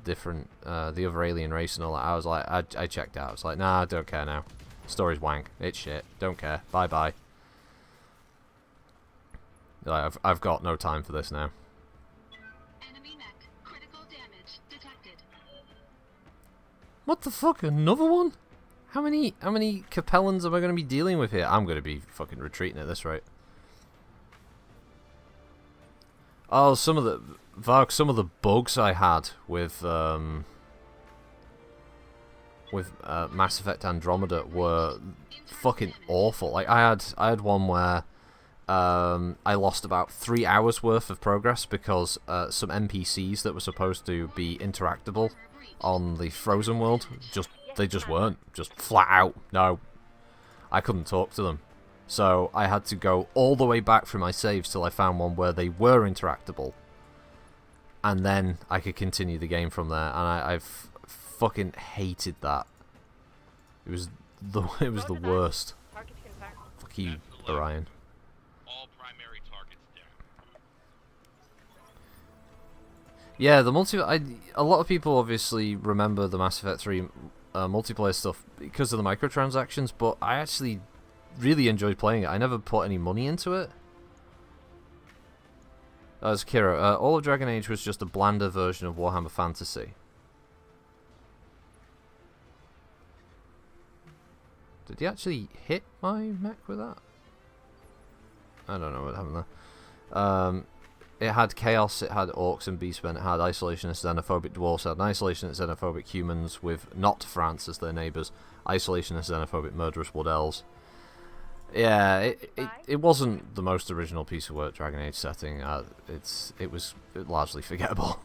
different the other alien race and all that. I was like, I checked out. I was like, nah, I don't care now. Story's wank. It's shit. Don't care. Bye bye. Like, I've got no time for this now. Enemy mech. Critical damage detected. What the fuck? Another one? How many Capellans am I going to be dealing with here? I'm going to be fucking retreating at this rate. Oh, some of the bugs I had with Mass Effect Andromeda were fucking awful. Like I had one where I lost about 3 hours worth of progress because some NPCs that were supposed to be interactable on the frozen world they just weren't. Just flat out. No. I couldn't talk to them. So I had to go all the way back through my saves till I found one where they were interactable. And then I could continue the game from there. And I've fucking hated that. It was the worst. Fuck you, Orion. All primary targets down. Yeah, a lot of people obviously remember the Mass Effect 3 multiplayer stuff because of the microtransactions, but I actually really enjoyed playing it. I never put any money into it. As Kira, all of Dragon Age was just a blander version of Warhammer Fantasy. Did he actually hit my mech with that? I don't know what happened there. It had Chaos, it had Orcs and Beastmen, it had isolationist xenophobic dwarfs, it had isolationist xenophobic humans with not France as their neighbours, isolationist xenophobic murderous wood elves. Yeah, it wasn't the most original piece of work, Dragon Age setting. It was largely forgettable.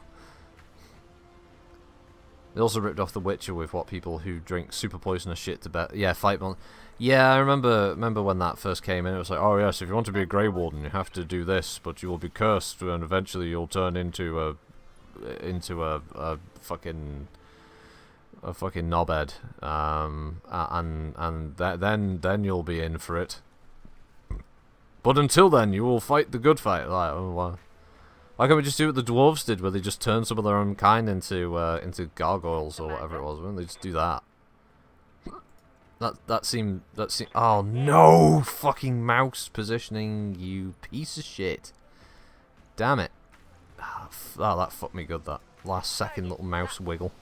They also ripped off The Witcher with what people who drink super poisonous shit to bet. Yeah, fight mon. Yeah, I remember when that first came in. It was like, oh yes, if you want to be a Grey Warden, you have to do this, but you will be cursed, and eventually you'll turn into a fucking knobhead, and then you'll be in for it. But until then, you will fight the good fight. Like, oh, wow. Why can't we just do what the dwarves did, where they just turn some of their own kind into gargoyles or whatever it was? Why don't they just do that? That seemed. Oh no! Fucking mouse positioning, you piece of shit! Damn it! Oh, that fucked me good. That last second little mouse wiggle.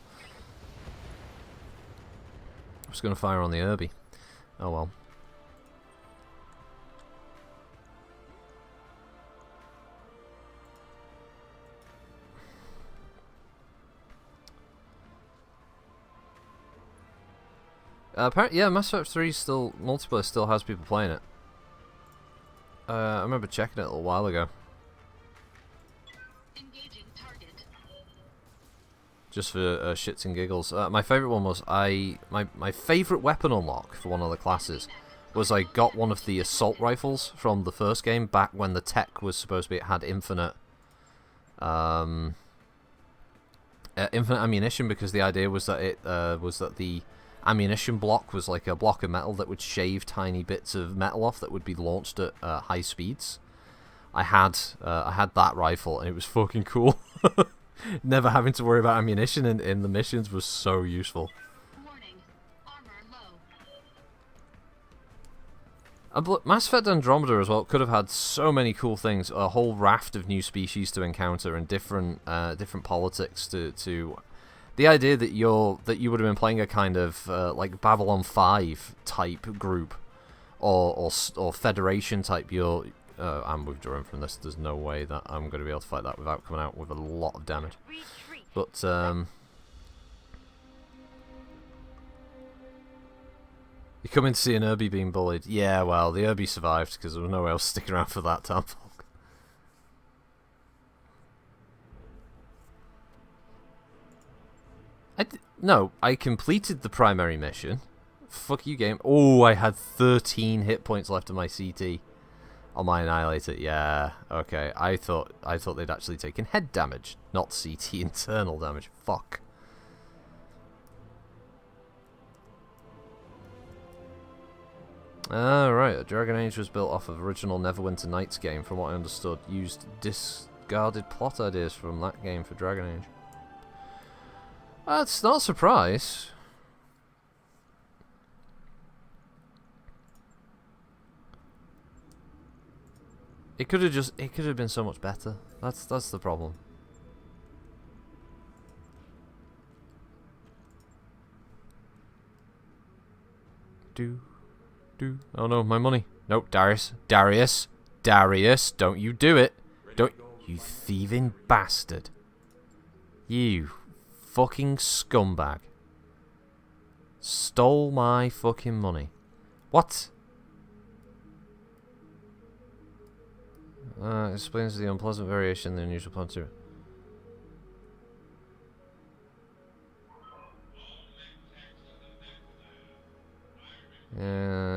I was gonna fire on the Herbie. Oh well. Apparently, yeah, Mass Effect 3 multiplayer still has people playing it. I remember checking it a little while ago. Engaging target. just for shits and giggles. My favourite one was my favourite weapon unlock for one of the classes was I got one of the assault rifles from the first game back when the tech was supposed to be it had infinite ammunition, because the idea was that the ammunition block was like a block of metal that would shave tiny bits of metal off that would be launched at high speeds. I had that rifle and it was fucking cool. Never having to worry about ammunition in the missions was so useful. Warning. Armor low. Mass Effect Andromeda as well could have had so many cool things, a whole raft of new species to encounter and different politics to the idea that you would have been playing a kind of like Babylon 5 type group or Federation type. I'm withdrawing from this. There's no way that I'm going to be able to fight that without coming out with a lot of damage. But you come in to see an Irby being bullied. Yeah, well, the Irby survived because there was no one else sticking around for that time. No, I completed the primary mission. Fuck you, game. Oh, I had 13 hit points left of my CT on my Annihilator. Yeah, okay. I thought they'd actually taken head damage, not CT internal damage. Fuck. Right, Dragon Age was built off of original Neverwinter Nights game, from what I understood. Used discarded plot ideas from that game for Dragon Age. That's not a surprise. It could have been so much better. That's the problem. Oh no, my money. Nope, Darius, don't you do it. Don't, you thieving bastard. You fucking scumbag. Stole my fucking money. What? Explains the unpleasant variation in the unusual plan to.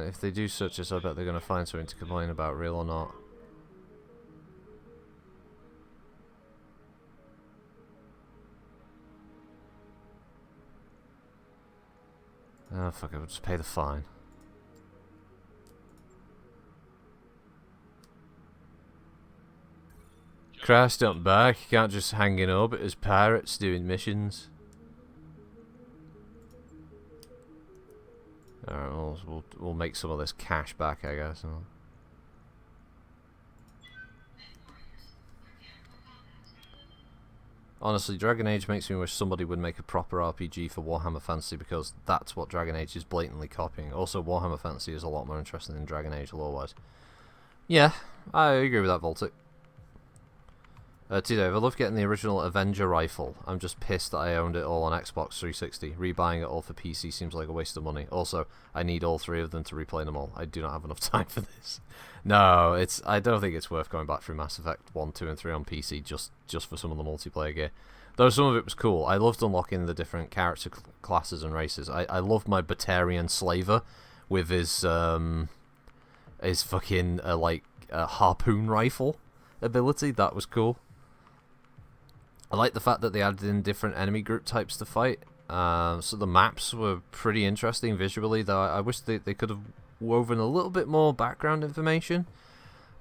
If they do search this, I bet they're going to find something to complain about, real or not. Oh, fuck it, we'll just pay the fine. Christ, don't back. You can't just hang in orbit as pirates doing missions. Alright, we'll make some of this cash back, I guess. Honestly, Dragon Age makes me wish somebody would make a proper RPG for Warhammer Fantasy, because that's what Dragon Age is blatantly copying. Also, Warhammer Fantasy is a lot more interesting than Dragon Age lore-wise. Yeah, I agree with that, Voltic. T-Dave, I love getting the original Avenger rifle. I'm just pissed that I owned it all on Xbox 360. Rebuying it all for PC seems like a waste of money. Also, I need all three of them to replay them all. I do not have enough time for this. No, I don't think it's worth going back through Mass Effect 1, 2, and 3 on PC just for some of the multiplayer gear. Though some of it was cool. I loved unlocking the different character classes and races. I loved my Batarian Slaver with his fucking harpoon rifle ability. That was cool. I like the fact that they added in different enemy group types to fight. So the maps were pretty interesting visually, though I wish they could have woven a little bit more background information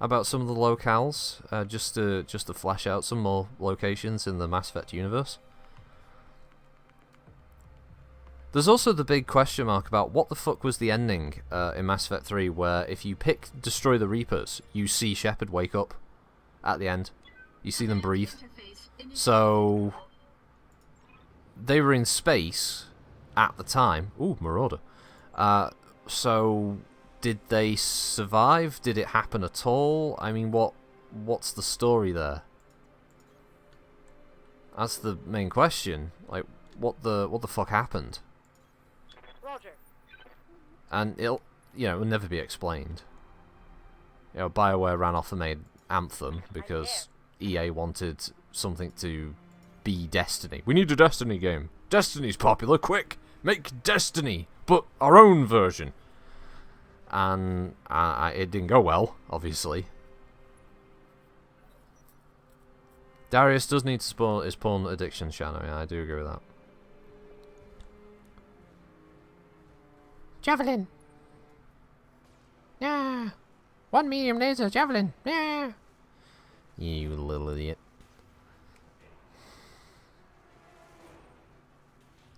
about some of the locales, just to flesh out some more locations in the Mass Effect universe. There's also the big question mark about what the fuck was the ending in Mass Effect 3, where if you pick Destroy the Reapers, you see Shepard wake up at the end. You see them breathe. So they were in space at the time. Ooh, Marauder. So did they survive? Did it happen at all? I mean, what's the story there? That's the main question. Like, what the fuck happened? Roger. And it'll never be explained. BioWare ran off and made Anthem because EA wanted something to be Destiny. We need a Destiny game. Destiny's popular. Quick, make Destiny, but our own version. And it didn't go well, obviously. Darius does need to spawn his porn addiction, Shannon. Yeah, I do agree with that. Javelin. Yeah. One medium laser javelin. Yeah. You little idiot.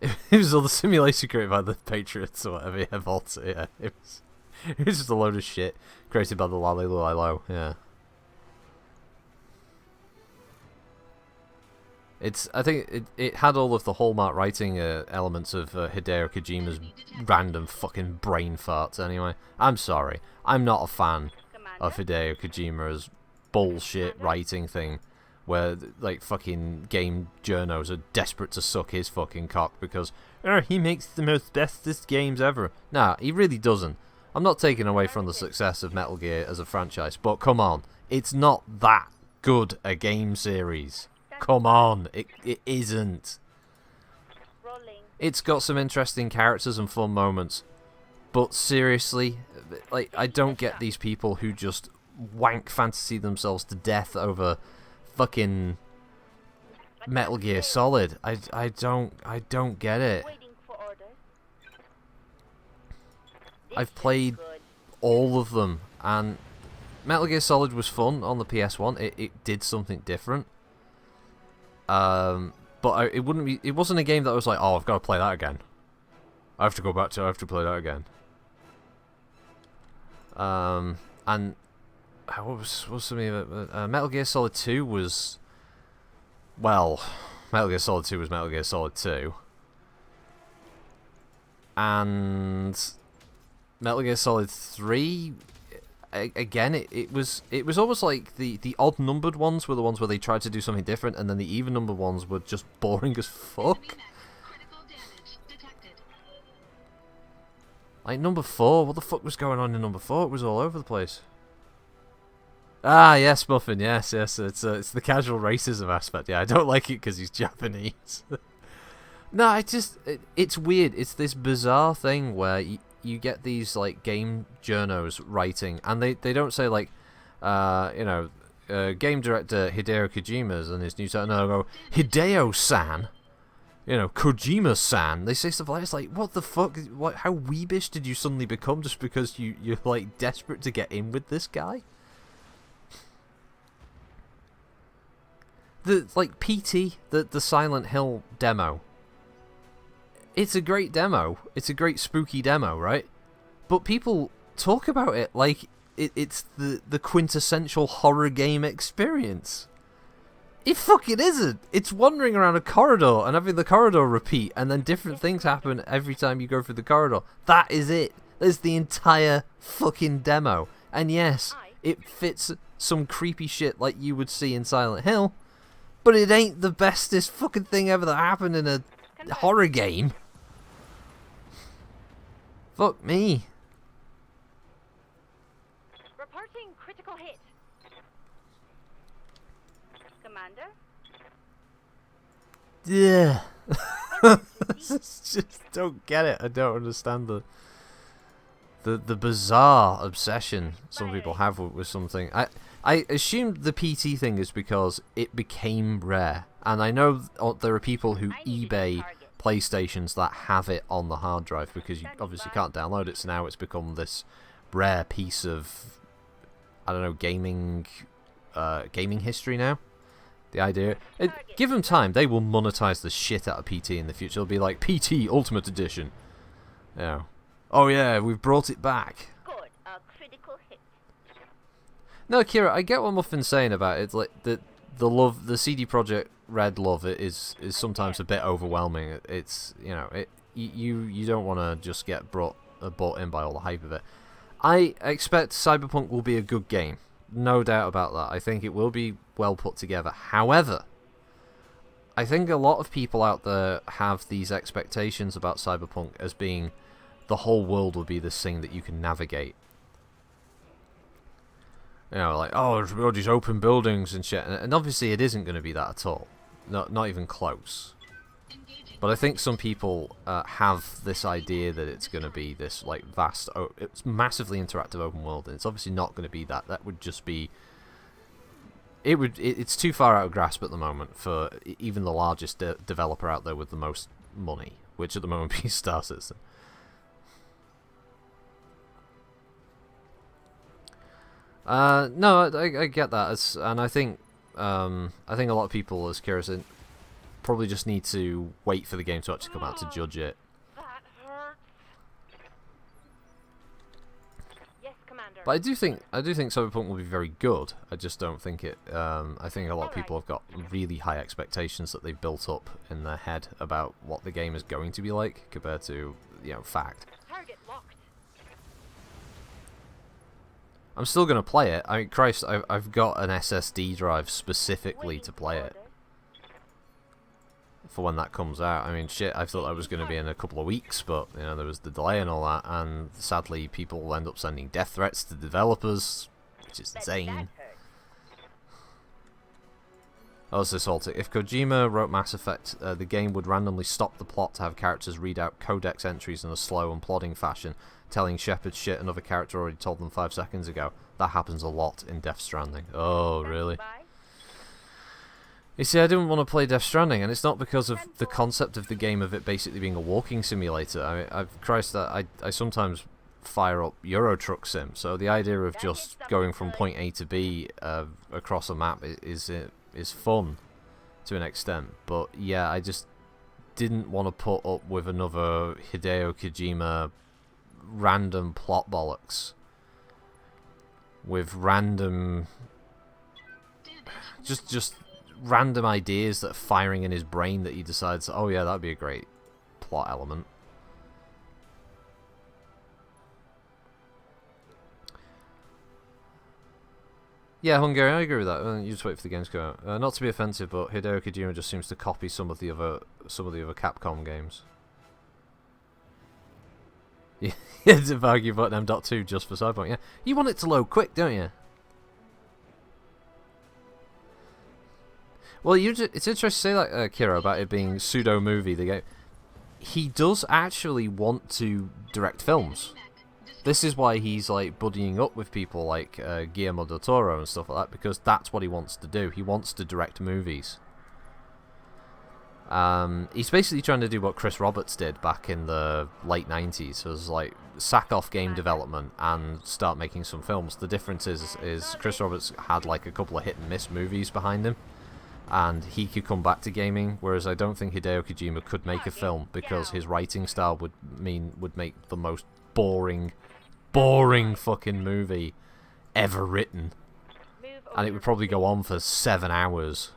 It was all the simulation created by the Patriots or whatever. Yeah, Vault. Yeah, it was just a load of shit created by the Lalililo. Yeah. I think it had all of the hallmark writing elements of Hideo Kojima's random fucking brain farts anyway. I'm sorry. I'm not a fan of Hideo Kojima's bullshit writing thing where like fucking game journos are desperate to suck his fucking cock because he makes the most bestest games ever. Nah, he really doesn't. I'm not taking away from the success of Metal Gear as a franchise, but come on. It's not that good a game series. Come on, it isn't. It's got some interesting characters and fun moments, but seriously, like I don't get these people who just wank fantasy themselves to death over fucking Metal Gear Solid. I don't get it. I've played all of them, and Metal Gear Solid was fun on the PS1. It did something different. But it wasn't a game that I was like, oh, I've got to play that again. I have to go back to. I have to play that again. And what was something of it? Metal Gear Solid 2 was, well, Metal Gear Solid 2 was Metal Gear Solid 2, and Metal Gear Solid 3. Again, it was almost like the odd numbered ones were the ones where they tried to do something different, and then the even numbered ones were just boring as fuck. Like number 4, what the fuck was going on in number 4? It was all over the place. Ah, yes, Muffin, yes, it's the casual racism aspect. Yeah, I don't like it because he's Japanese. No, it's weird. It's this bizarre thing where you get these like game journos writing, and they don't say like, game director Hideo Kojima's and his new title. No, go Hideo-san, Kojima-san. They say stuff like it's like, what the fuck? What? How weebish did you suddenly become just because you're like desperate to get in with this guy? The like PT, the Silent Hill demo. It's a great demo. It's a great spooky demo, right? But people talk about it like it's the quintessential horror game experience. It fucking isn't. It's wandering around a corridor and having the corridor repeat, and then different things happen every time you go through the corridor. That is it. There's the entire fucking demo. And yes, it fits some creepy shit like you would see in Silent Hill, but it ain't the bestest fucking thing ever that happened in a horror game. Fuck me. Reporting critical hit. Commander? Yeah. Just don't get it. I don't understand the bizarre obsession some people have with something. I assume the PT thing is because it became rare, and I know there are people who eBay PlayStations that have it on the hard drive because you obviously can't download it, so now it's become this rare piece of, I don't know, gaming history now. The idea, give them time, they will monetize the shit out of PT in the future. It'll be like PT Ultimate Edition. Oh yeah, we've brought it back. Good. A critical hit. No, Kira, I get what Muffin's saying about it. It's like the love, the CD Projekt Red love is sometimes a bit overwhelming. It's you don't want to just get bought in by all the hype of it. I expect Cyberpunk will be a good game, no doubt about that. I think it will be well put together. However, I think a lot of people out there have these expectations about Cyberpunk as being the whole world will be this thing that you can navigate. Like, oh, there's all these open buildings and shit. And obviously it isn't going to be that at all. not even close. But I think some people have this idea that it's going to be this like vast, it's massively interactive open world, and it's obviously not going to be that. That would just be. It's too far out of grasp at the moment for even the largest developer out there with the most money, which at the moment is Star Citizen. No, I get that, and I think a lot of people, as Kira said, probably just need to wait for the game to actually come out to judge it. That hurts. Yes, Commander. But I do think Cyberpunk will be very good. I just don't think it. I think a lot of people have got really high expectations that they've built up in their head about what the game is going to be like compared to fact. Target locked. I'm still gonna play it. I mean, Christ, I've got an SSD drive specifically to play it for when that comes out. I mean, shit, I thought that was going to be in a couple of weeks, but there was the delay and all that, and sadly people will end up sending death threats to developers, which is insane. Oh, it's assaulting. If Kojima wrote Mass Effect, the game would randomly stop the plot to have characters read out codex entries in a slow and plodding fashion, telling Shepard shit another character already told them 5 seconds ago. That happens a lot in Death Stranding. Oh, really? You see, I didn't want to play Death Stranding, and it's not because of the concept of the game of it basically being a walking simulator. I mean, I sometimes fire up Euro Truck Sim, so the idea of just going from point A to B across a map is fun to an extent. But yeah, I just didn't want to put up with another Hideo Kojima random plot bollocks with random just random ideas that are firing in his brain that he decides, oh yeah, that'd be a great plot element. Yeah, Hungarian, I agree with that. You just wait for the games to come out. Not to be offensive, but Hideo Kojima just seems to copy some of the other Capcom games. Yeah, to argue about M.2 just for Cyberpunk. Yeah, you want it to load quick, don't you? Well, it's interesting to say that, Kira, about it being pseudo-movie. The game, he does actually want to direct films. This is why he's like buddying up with people like Guillermo del Toro and stuff like that, because that's what he wants to do. He wants to direct movies. He's basically trying to do what Chris Roberts did back in the late 90s. So it was like sack off game development and start making some films. The difference is Chris Roberts had like a couple of hit and miss movies behind him, and he could come back to gaming, whereas I don't think Hideo Kojima could make a film because his writing style would make the most boring fucking movie ever written, and it would probably go on for 7 hours,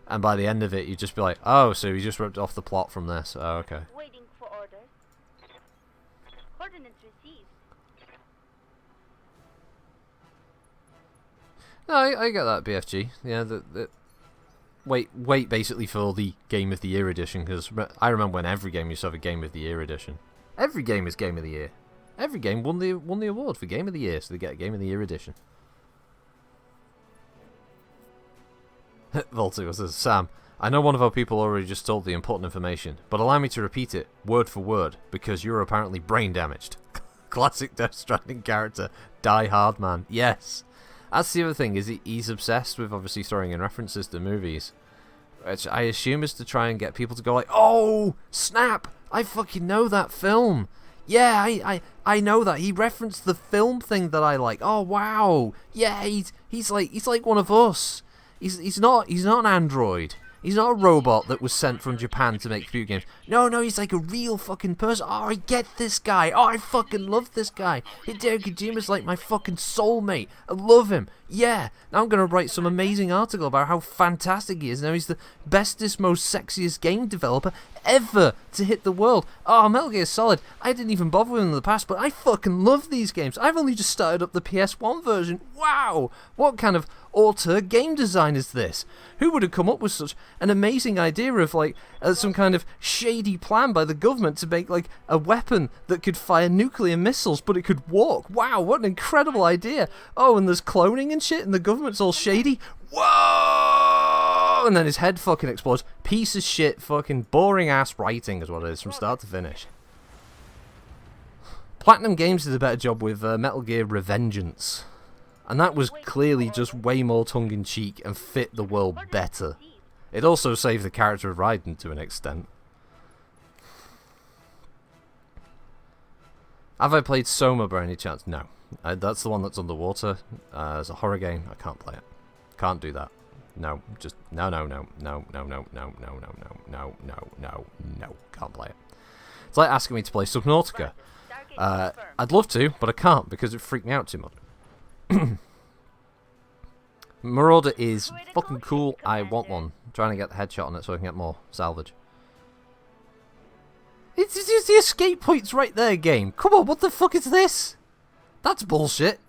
and by the end of it you'd just be like, oh, so he just ripped off the plot from this. Oh, okay. Waiting for orders. Coordinates received. No, I get that, BFG. Yeah, wait basically for the Game of the Year edition, because I remember when every game used to have a Game of the Year edition. Every game is Game of the Year. Every game won the award for Game of the Year, so they get a Game of the Year edition. Voltigo says, Sam, I know one of our people already just told the important information, but allow me to repeat it, word for word, because you're apparently brain damaged. Classic Death Stranding character, Die Hard Man. Yes. That's the other thing, is he's obsessed with obviously throwing in references to movies, which I assume is to try and get people to go like, oh, snap, I fucking know that film. Yeah, I know that. He referenced the film thing that I like. Oh, wow. Yeah, he's like one of us. He's not an android. He's not a robot that was sent from Japan to make computer games. No, he's like a real fucking person. Oh, I get this guy. Oh, I fucking love this guy. Hideo Kojima's like my fucking soulmate. I love him. Yeah. Now I'm going to write some amazing article about how fantastic he is. Now he's the bestest, most sexiest game developer ever to hit the world. Oh, Metal Gear Solid. I didn't even bother with him in the past, but I fucking love these games. I've only just started up the PS1 version. Wow. What kind of auteur game design is this? Who would have come up with such an amazing idea of like some kind of shady plan by the government to make like a weapon that could fire nuclear missiles but it could walk? Wow, what an incredible idea. Oh, and there's cloning and shit and the government's all shady. Whoa! Oh, and then his head fucking explodes. Piece of shit, fucking boring ass writing is what it is from start to finish. Platinum Games did a better job with Metal Gear Revengeance. And that was clearly just way more tongue-in-cheek and fit the world better. It also saved the character of Raiden to an extent. Have I played Soma by any chance? No. That's the one that's underwater. It's a horror game. I can't play it. Can't do that. No. Just no. Can't play it. It's like asking me to play Subnautica. I'd love to, but I can't because it freaked me out too much. Marauder is fucking cool. I want one. I'm trying to get the headshot on it so I can get more salvage. It's the escape points right there, game. Come on, what the fuck is this? That's bullshit.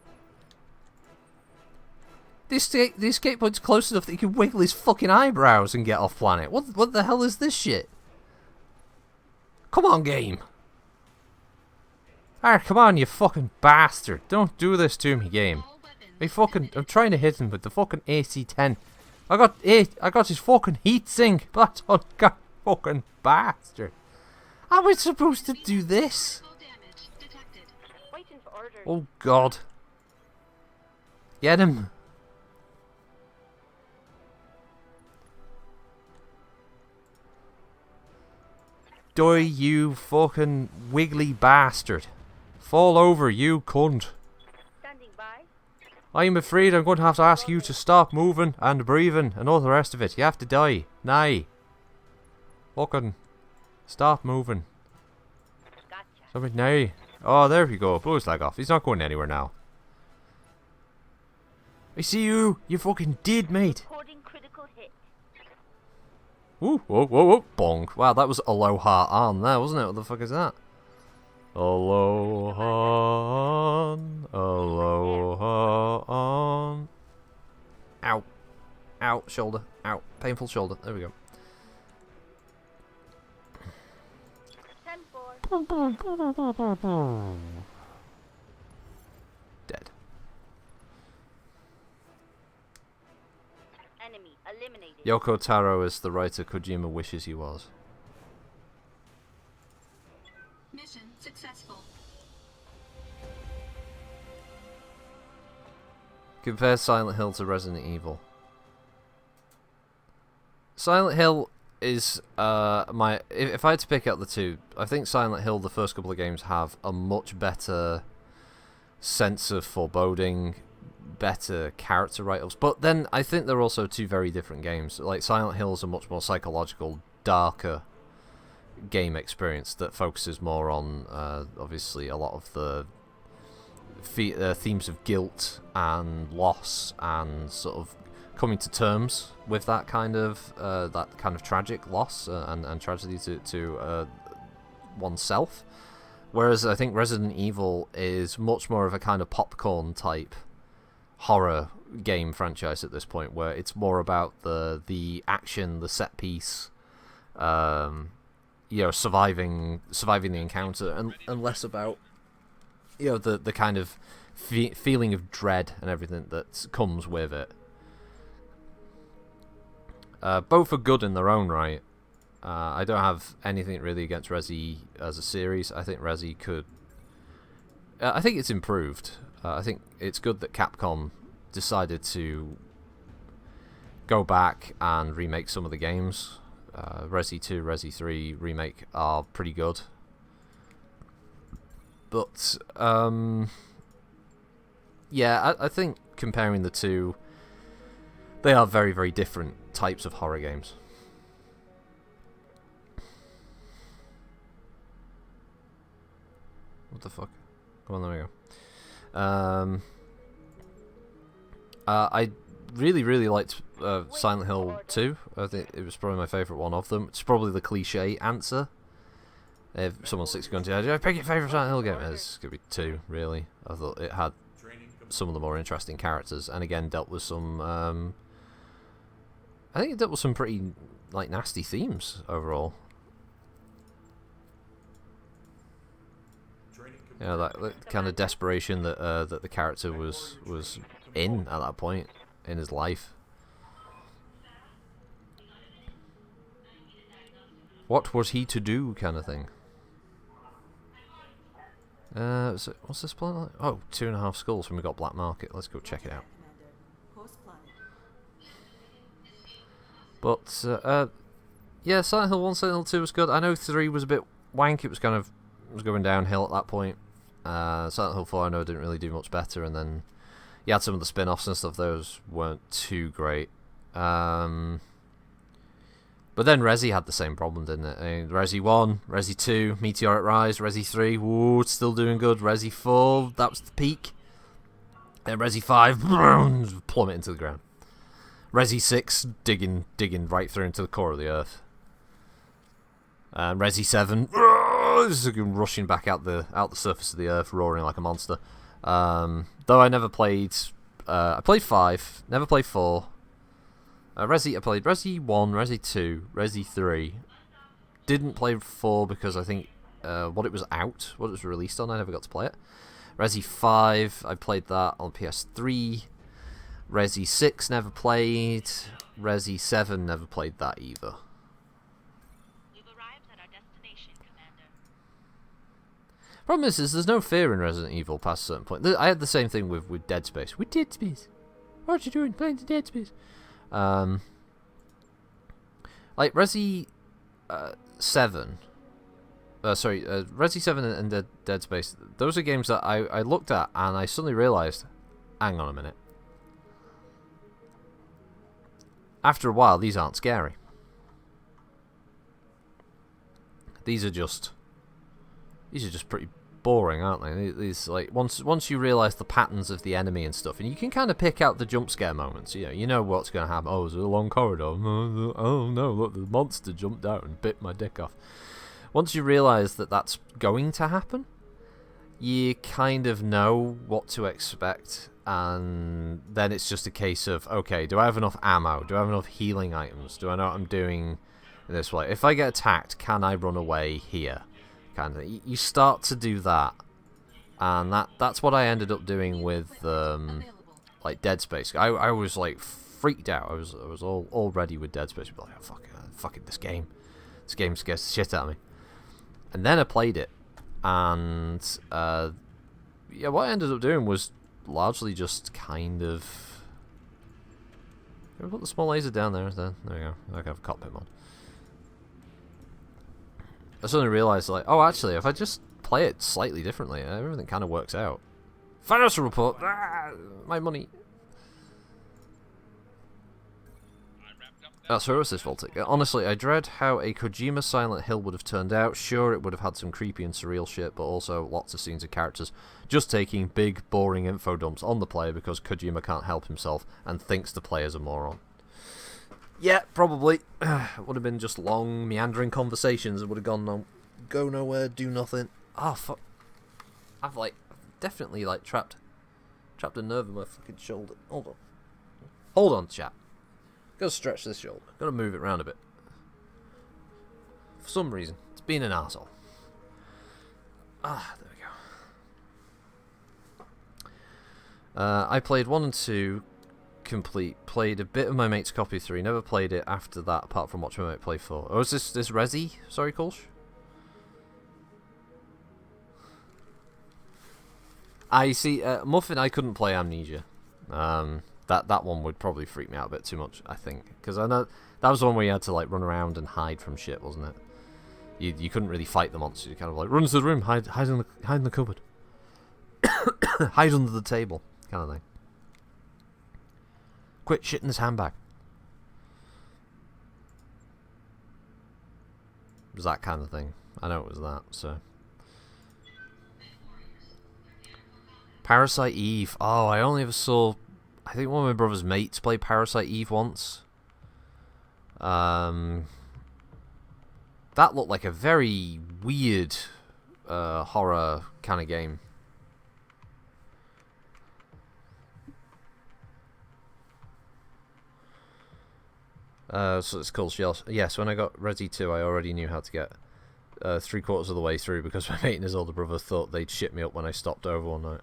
The escape point's close enough that he can wiggle his fucking eyebrows and get off planet. What the hell is this shit? Come on, game. Alright, come on, you fucking bastard. Don't do this to me, game. I'm trying to hit him with the fucking AC-10. I got his fucking heat sink, but that's all got fucking bastard. How am I supposed to do this? Waiting for orders. Oh god. Get him. Die, you fucking wiggly bastard. Fall over, you cunt. Standing by. I'm afraid I'm going to have to ask you to stop moving and breathing and all the rest of it. You have to die. Nay. Fucking stop moving. Gotcha. Something, nay. Oh, there we go. Blow his leg off. He's not going anywhere now. I see you. You fucking did, mate. Recording critical hit. Ooh, whoa, whoa, whoa. Bonk. Wow, that was Aloha on there, wasn't it? What the fuck is that? Aloha on. Aloha on. Ow. Ow. Shoulder. Ow. Painful shoulder. There we go. 10-4. Dead. Enemy eliminated. Yoko Taro is the writer Kojima wishes he was. Mission successful. Compare Silent Hill to Resident Evil. Silent Hill is if I had to pick out the two, I think Silent Hill, the first couple of games, have a much better sense of foreboding, better character write-ups, but then I think they're also two very different games. Like, Silent Hill is a much more psychological, darker game experience that focuses more on obviously a lot of the themes of guilt and loss and sort of coming to terms with that kind of tragic loss and tragedy to oneself. Whereas I think Resident Evil is much more of a kind of popcorn type horror game franchise at this point, where it's more about the action, the set piece, surviving the encounter, and less about the kind of feeling of dread and everything that comes with it. Both are good in their own right. I don't have anything really against Resi as a series. I think Resi could... I think it's improved. I think it's good that Capcom decided to go back and remake some of the games. Resi 2, Resi 3 remake are pretty good. But, yeah, I think comparing the two, they are very, very different types of horror games. What the fuck? Come on, there we go. I really, really liked Silent Hill 2. I think it was probably my favourite one of them. It's probably the cliche answer. If someone's 6 going to pick your favourite Silent Hill game, it's going to be 2, really. I thought it had some of the more interesting characters, and again dealt with some... I think it dealt with some pretty nasty themes overall. That kind of desperation that that the character was in at that point in his life. What was he to do, kind of thing. So what's this planet like? Oh, 2.5 skulls when we got Black Market. Let's go check it out. But, yeah, Silent Hill 1, Silent Hill 2 was good. I know 3 was a bit wank. It was kind of going downhill at that point. Silent Hill 4, I know, didn't really do much better. And then you had some of the spin-offs and stuff. Those weren't too great. But then Resi had the same problem, didn't it? I mean, Resi 1, Resi 2, Meteoric Rise, Resi 3, woo, it's still doing good. Resi 4, that was the peak. And Resi 5, plummet into the ground. Resi 6, digging right through into the core of the earth. And Resi 7, rushing back out the surface of the earth, roaring like a monster. Though I never played... I played 5, never played 4. I played Resi 1, Resi 2, Resi 3. Didn't play 4 because I think what it was released on, I never got to play it. Resi 5, I played that on PS3. Resi 6 never played. Resi 7 never played that either. We've arrived at our destination, Commander. Problem is there's no fear in Resident Evil past a certain point. I had the same thing with Dead Space. With Dead Space? What are you doing playing the Dead Space? Like Resi 7. Resi 7 and Dead Space. Those are games that I looked at and I suddenly realised, hang on a minute. After a while, these aren't scary. These are just pretty boring, aren't they? These like once you realise the patterns of the enemy and stuff, and you can kind of pick out the jump scare moments. You know what's going to happen. Oh, there's a long corridor. Oh no, look, the monster jumped out and bit my dick off. Once you realise that that's going to happen, you kind of know what to expect. And then it's just a case of, okay, do I have enough ammo? Do I have enough healing items? Do I know what I'm doing in this way? If I get attacked, can I run away here? Kind of. You start to do that, and that's what I ended up doing with like Dead Space. I was like freaked out. I was all ready with Dead Space. Like, oh, fucking this game scares the shit out of me. And then I played it, and yeah, what I ended up doing was largely just kind of... Can we put the small laser down there? There we go. I can have a cockpit mod. I suddenly realised, like, oh, actually, if I just play it slightly differently, everything kind of works out. Financial report! Ah, my money! So what's this, Voltic? Honestly, I dread how a Kojima Silent Hill would have turned out. Sure, it would have had some creepy and surreal shit, but also lots of scenes of characters just taking big, boring info dumps on the player because Kojima can't help himself and thinks the player's a moron. Yeah, probably. It would have been just long, meandering conversations that would have go nowhere, do nothing. Oh, fuck. I've, definitely, trapped a nerve in my fucking shoulder. Hold on, chat. Gotta stretch this shoulder. Gotta move it around a bit. For some reason, it's been an arsehole. Ah, there we go. I played 1 and 2 complete. Played a bit of my mate's copy of 3. Never played it after that, apart from watching my mate play 4. Oh, is this Resi? Sorry, Kolsch? I see. Muffin, I couldn't play Amnesia. That one would probably freak me out a bit too much, I think, because I know that was the one where you had to run around and hide from shit, wasn't it? You couldn't really fight the monster. You kind of run into the room, hide in the cupboard, hide under the table, kind of thing. Quit shit in this handbag. It was that kind of thing. I know it was that. So. Parasite Eve. Oh, I only ever saw... I think one of my brother's mates played Parasite Eve once. That looked like a very weird horror kind of game. So it's called Shells. Yes, when I got Resi 2, I already knew how to get 3/4 of the way through because my mate and his older brother thought they'd shit me up when I stopped over one night.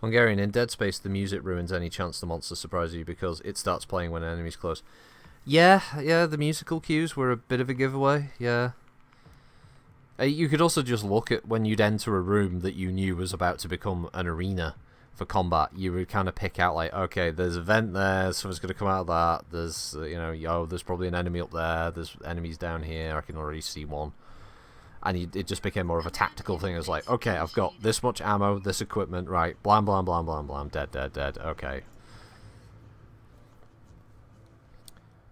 Hungarian, in Dead Space, the music ruins any chance the monster surprises you because it starts playing when an enemy's close. Yeah, the musical cues were a bit of a giveaway, yeah. You could also just look at when you'd enter a room that you knew was about to become an arena for combat. You would kind of pick out, like, okay, there's a vent there, someone's going to come out of that, there's, there's probably an enemy up there, there's enemies down here, I can already see one. And it just became more of a tactical thing. It was like, okay, I've got this much ammo, this equipment, right, blam, blam, blam, blam, blam, dead, okay.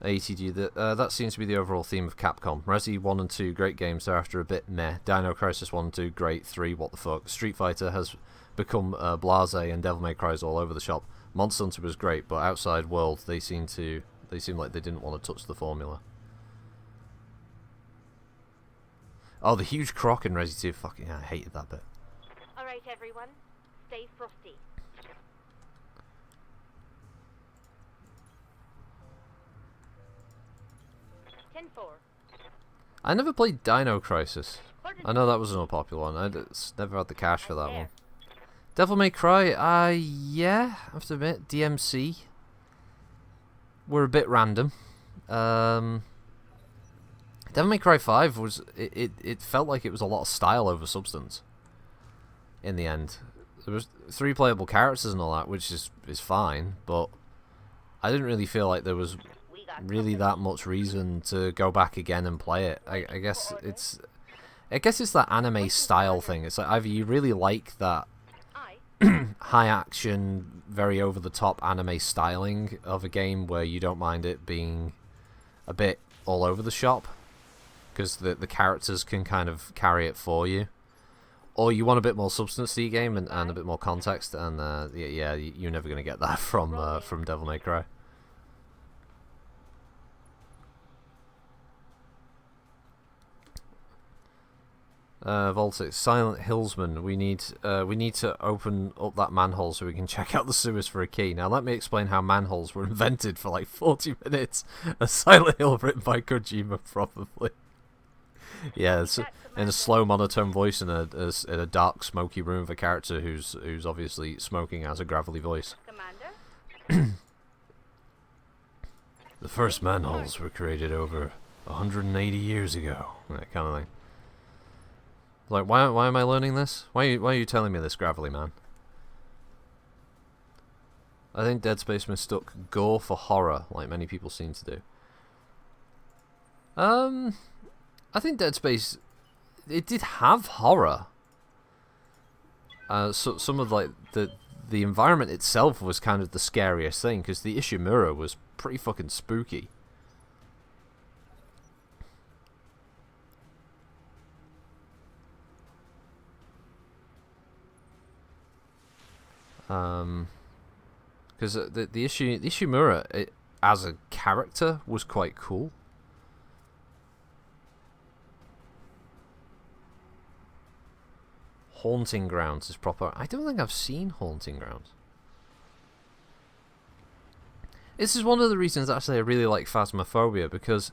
ATG, that seems to be the overall theme of Capcom. Resi 1 and 2, great games, thereafter a bit meh. Dino Crisis 1 and 2, great. 3, what the fuck. Street Fighter has become blasé, and Devil May Cry's all over the shop. Monster Hunter was great, but outside world, they seem like they didn't want to touch the formula. Oh, the huge croc in Resi 2, fucking I hated that bit. Alright, everyone. Stay frosty. I never played Dino Crisis. I know that was an unpopular one. I never had the cash for that one. Devil May Cry, yeah, I have to admit, DMC were a bit random. Devil May Cry 5 was, it felt like it was a lot of style over substance in the end. There was 3 playable characters and all that, which is fine, but I didn't really feel like there was really that much reason to go back again and play it. I guess it's that anime style thing. It's like either you really like that high action, very over the top anime styling of a game where you don't mind it being a bit all over the shop because the characters can kind of carry it for you, or you want a bit more substance to your game and a bit more context, and yeah, you're never going to get that from Devil May Cry. Voltic, Silent Hillsman, we need to open up that manhole so we can check out the sewers for a key. Now let me explain how manholes were invented for like 40 minutes. A Silent Hill written by Kojima, probably. Yeah, it's in a slow monotone voice in a dark smoky room of a character who's obviously smoking, has a gravelly voice. Commander? The first manholes were created over 180 years ago. That kind of thing. Like, why am I learning this? Why are you telling me this, gravelly man? I think Dead Space mistook gore for horror, like many people seem to do. I think Dead Space, it did have horror. So some of like the environment itself was kind of the scariest thing, because the Ishimura was pretty fucking spooky. Because the Ishimura as a character was quite cool. Haunting Grounds is proper. I don't think I've seen Haunting Grounds. This is one of the reasons actually I really like Phasmophobia, because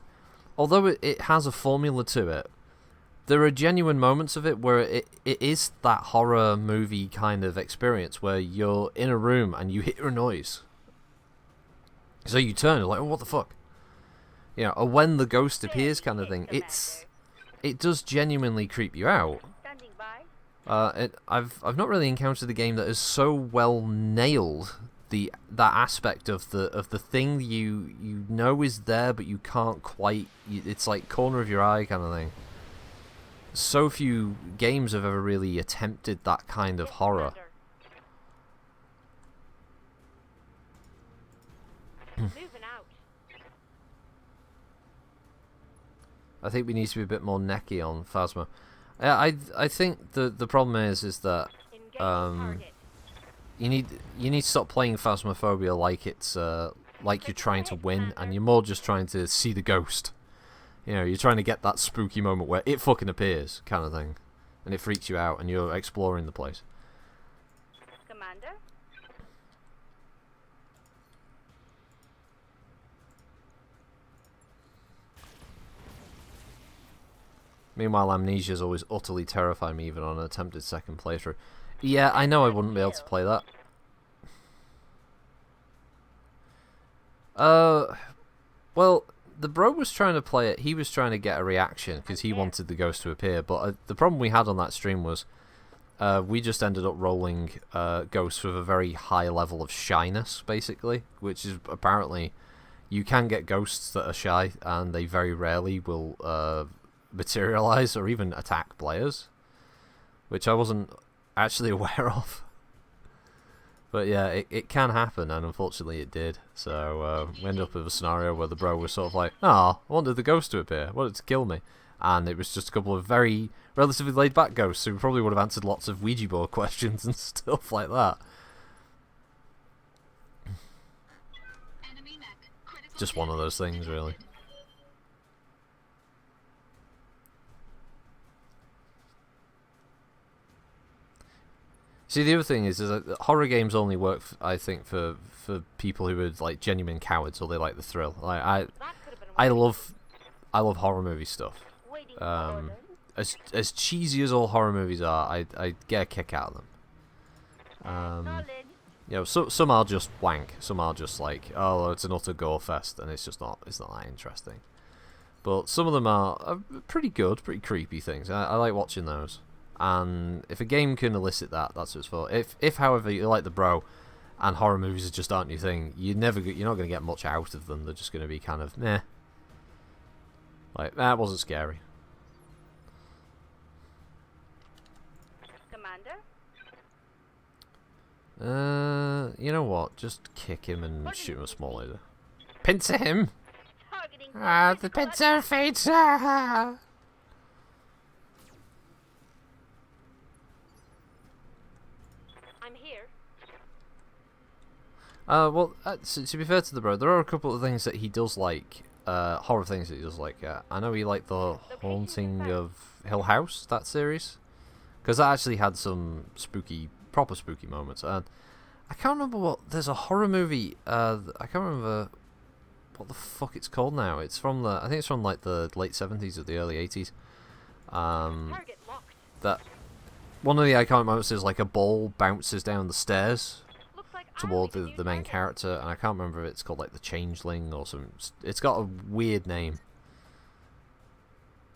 although it has a formula to it, there are genuine moments of it where it is that horror movie kind of experience where you're in a room and you hear a noise. So you turn and like, oh, what the fuck? You know, or when the ghost appears kind of thing. It does genuinely creep you out. Standing by? I've not really encountered a game that has so well nailed that aspect of the thing you know is there but you can't quite. It's like corner of your eye kind of thing. So few games have ever really attempted that kind of horror. Moving out. I think we need to be a bit more necky on Phasma. I think the problem is that you need to stop playing Phasmophobia like it's like you're trying to win, and you're more just trying to see the ghost. You know, you're trying to get that spooky moment where it fucking appears, kind of thing, and it freaks you out, and you're exploring the place. Commander? Meanwhile, Amnesia's always utterly terrified me, even on an attempted second playthrough. Yeah, I know I wouldn't be able to play that. Well, the bro was trying to play it. He was trying to get a reaction because he wanted the ghost to appear. But the problem we had on that stream was we just ended up rolling ghosts with a very high level of shyness, basically, which is apparently you can get ghosts that are shy and they very rarely will materialize or even attack players, which I wasn't actually aware of. But yeah, it can happen, and unfortunately it did. So we ended up with a scenario where the bro was sort of like, "Oh, I wanted the ghost to appear. I wanted to kill me." And it was just a couple of very relatively laid-back ghosts who probably would have answered lots of Ouija board questions and stuff like that. Enemy mech. Critical Just one of those things, damage really. detected. See, the other thing is that horror games only work, I think, for people who are like genuine cowards or they like the thrill. Like That could have been I worse. love horror movie stuff. Waiting for orders. As cheesy as all horror movies are, I get a kick out of them. Solid. You know, some are just wank. Some are just like, oh, it's an utter gore fest, and it's not that interesting. But some of them are pretty good, pretty creepy things. I like watching those. And if a game can elicit that, that's what it's for. If however you like the bro, and horror movies just aren't your thing, you're not going to get much out of them. They're just going to be kind of meh. Like that wasn't scary. Commander? You know what? Just kick him and shoot him a small laser. Pincer him. Targeting The pincer fades. Ah. I'm here. Well, to be fair to the bro, there are a couple of things that he does like. Horror things that he does like. I know he liked the Haunting of Hill House, that series, because that actually had some proper spooky moments. And I can't remember there's a horror movie. I can't remember what the fuck it's called now. I think it's from like the late 70s or the early 80s. Target locked. That one of the iconic moments is like a ball bounces down the stairs Looks like toward I'll be the main new target. character, and I can't remember if it's called like the Changeling or something. It's got a weird name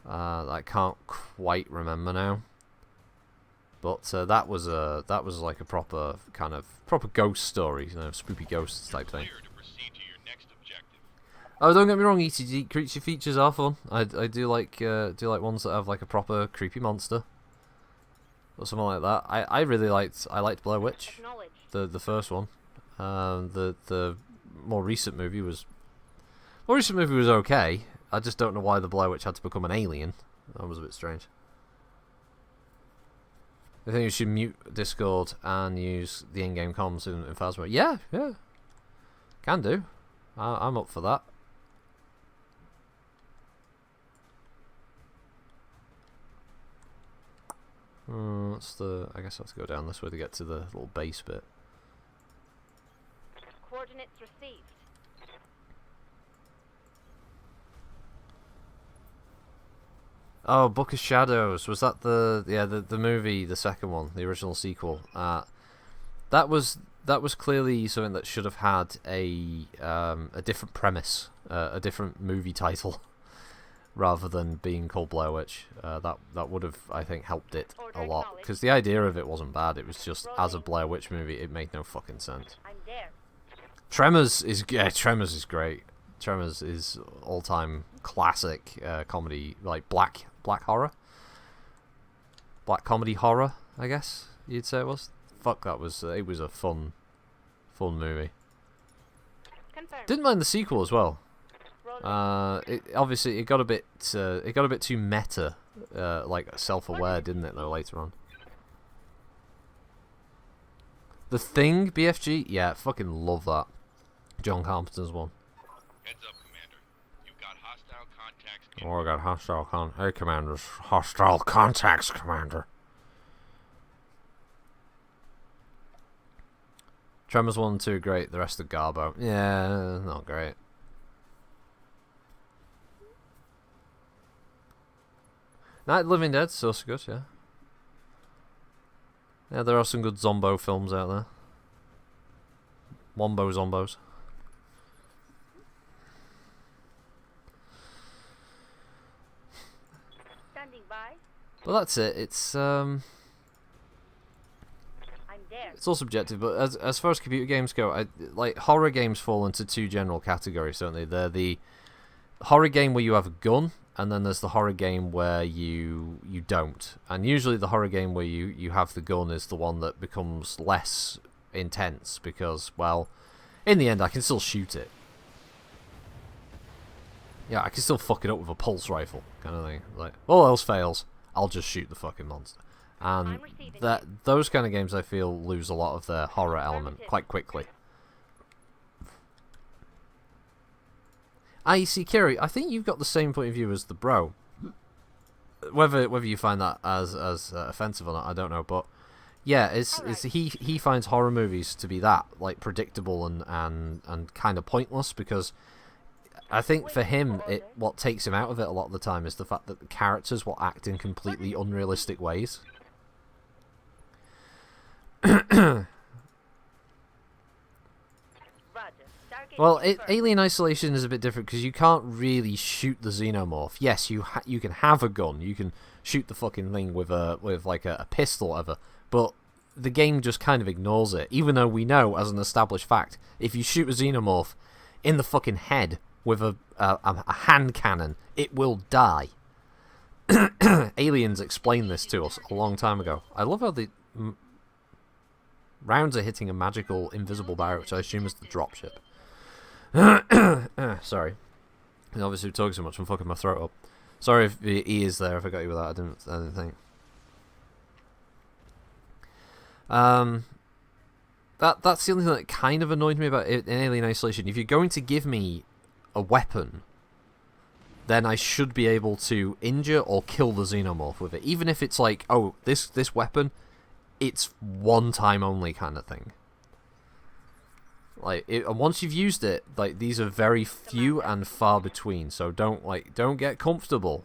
that I can't quite remember now. But that was like a proper ghost story, spooky ghosts type thing. Clear to proceed to your next objective. Oh, don't get me wrong, ETG creature features are fun. I do like ones that have like a proper creepy monster or something like that. I liked Blair Witch, Acknowledged. the first one. The more recent movie was okay. I just don't know why the Blair Witch had to become an alien. That was a bit strange. I think you should mute Discord and use the in-game comms in Phasma. Yeah, can do. I'm up for that. I guess I have to go down this way to get to the little base bit. Coordinates received. Oh, Book of Shadows. Was that the movie, the second one, the original sequel? That was clearly something that should have had a different premise, a different movie title, rather than being called Blair Witch. That would have, I think, helped it a lot, because the idea of it wasn't bad. It was just, as a Blair Witch movie, it made no fucking sense. I'm there. Tremors is great. Tremors is all-time classic comedy, like black horror, black comedy horror, I guess you'd say it was. Fuck, it was a fun movie. Confirmed. Didn't mind the sequel as well. Rolling. It got a bit too meta, like self-aware, didn't it? Though later on. The Thing, BFG, yeah, fucking love that. John Carpenter's one. Heads up, Commander. You've got hostile contacts. Oh, I got hostile Hey, Commanders. Hostile contacts, Commander. Tremors 1 and 2 are great, the rest of Garbo, yeah, not great. Night of the Living Dead, so good, yeah. Yeah, there are some good Zombo films out there. Wombo Zombos. Standing by. But that's it. It's I'm there. it's all subjective. But as far as computer games go, like horror games fall into two general categories, don't they? They're the horror game where you have a gun, and then there's the horror game where you don't. And usually the horror game where you have the gun is the one that becomes less intense because, well, in the end I can still shoot it. Yeah, I can still fuck it up with a pulse rifle, kind of thing. Like, all else fails, I'll just shoot the fucking monster. And those kind of games, I feel, lose a lot of their horror element quite quickly. I see, Kiri, I think you've got the same point of view as the bro. Whether you find that as offensive or not, I don't know. But yeah, he finds horror movies to be that, like, predictable and kind of pointless, because I think for him, what takes him out of it a lot of the time is the fact that the characters will act in completely unrealistic ways. Well, Alien Isolation is a bit different because you can't really shoot the xenomorph. Yes, you can have a gun, you can shoot the fucking thing with like a pistol or whatever, but the game just kind of ignores it. Even though we know, as an established fact, if you shoot a xenomorph in the fucking head with a hand cannon, it will die. Aliens explained this to us a long time ago. I love how the rounds are hitting a magical invisible barrier, which I assume is the dropship. Sorry. And obviously, we're talking so much, I'm fucking my throat up. Sorry if the E is there. If I got you with that, I didn't think. That's the only thing that kind of annoyed me about it in Alien Isolation. If you're going to give me a weapon, then I should be able to injure or kill the xenomorph with it, even if it's like, oh, this weapon, it's one time only kind of thing. Like, and once you've used it, like, these are very few and far between. So don't get comfortable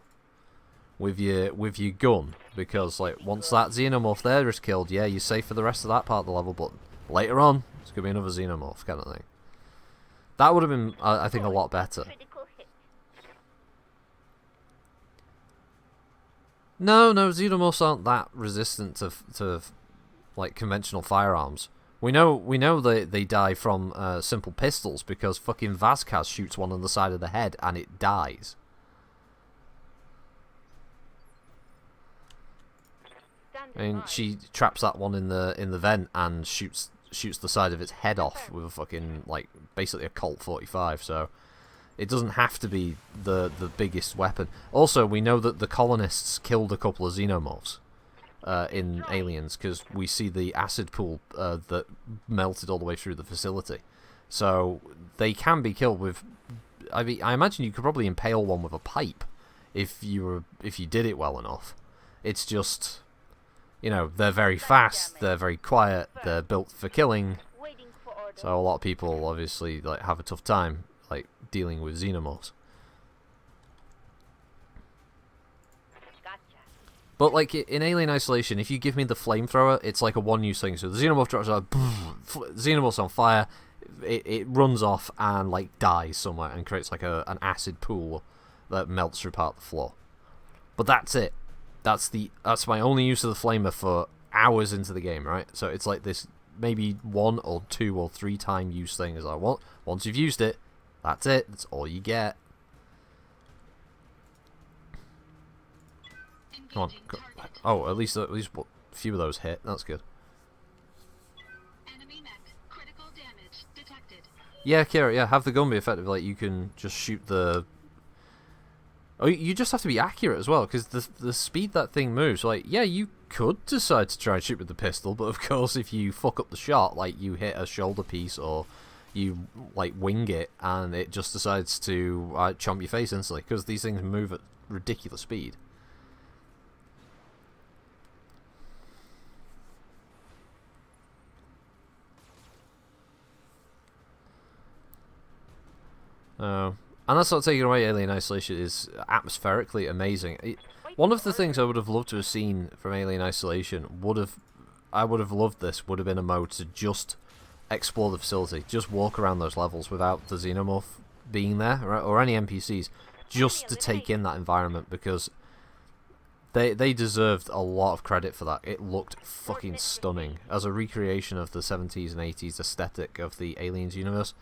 with your gun, because like once that xenomorph there is killed, yeah, you're safe for the rest of that part of the level. But later on, it's gonna be another xenomorph kind of thing. That would have been, I think, a lot better. No, xenomorphs aren't that resistant to like conventional firearms. We know they die from simple pistols, because fucking Vasquez shoots one on the side of the head and it dies. I mean, she traps that one in the vent and shoots the side of its head off with a fucking, like, basically a Colt 45. So it doesn't have to be the biggest weapon. Also, we know that the colonists killed a couple of xenomorphs in Aliens, because we see the acid pool that melted all the way through the facility. So they can be killed with. I mean, I imagine you could probably impale one with a pipe if you did it well enough. It's just, you know, they're very fast, they're very quiet, they're built for killing. So a lot of people obviously like have a tough time like dealing with xenomorphs. But like in Alien Isolation, if you give me the flamethrower, it's like a one-use thing. So the xenomorph drops out, xenomorph's on fire, it runs off and like dies somewhere and creates like an acid pool that melts through part of the floor. But that's it. That's my only use of the flamer for hours into the game, right? So it's like this maybe 1 or 2 or 3 time use thing as I want. Once you've used it, that's it. That's all you get. Come on. Oh, at least a few of those hit. That's good. Enemy mech. Critical damage detected. Yeah, Kira, yeah, have the gun be effective. Like, you can just shoot the... Oh, you just have to be accurate as well, because the speed that thing moves, like, yeah, you could decide to try and shoot with the pistol, but of course if you fuck up the shot, like you hit a shoulder piece or you, like, wing it, and it just decides to chomp your face instantly, because these things move at ridiculous speed. And that's not taking away Alien Isolation is atmospherically amazing. One of the things I would have loved to have seen from Alien Isolation I would have loved this, would have been a mode to just explore the facility, just walk around those levels without the xenomorph being there, or any NPCs, just to take in that environment, because They deserved a lot of credit for that. It looked fucking stunning as a recreation of the 70s and 80s aesthetic of the Aliens universe.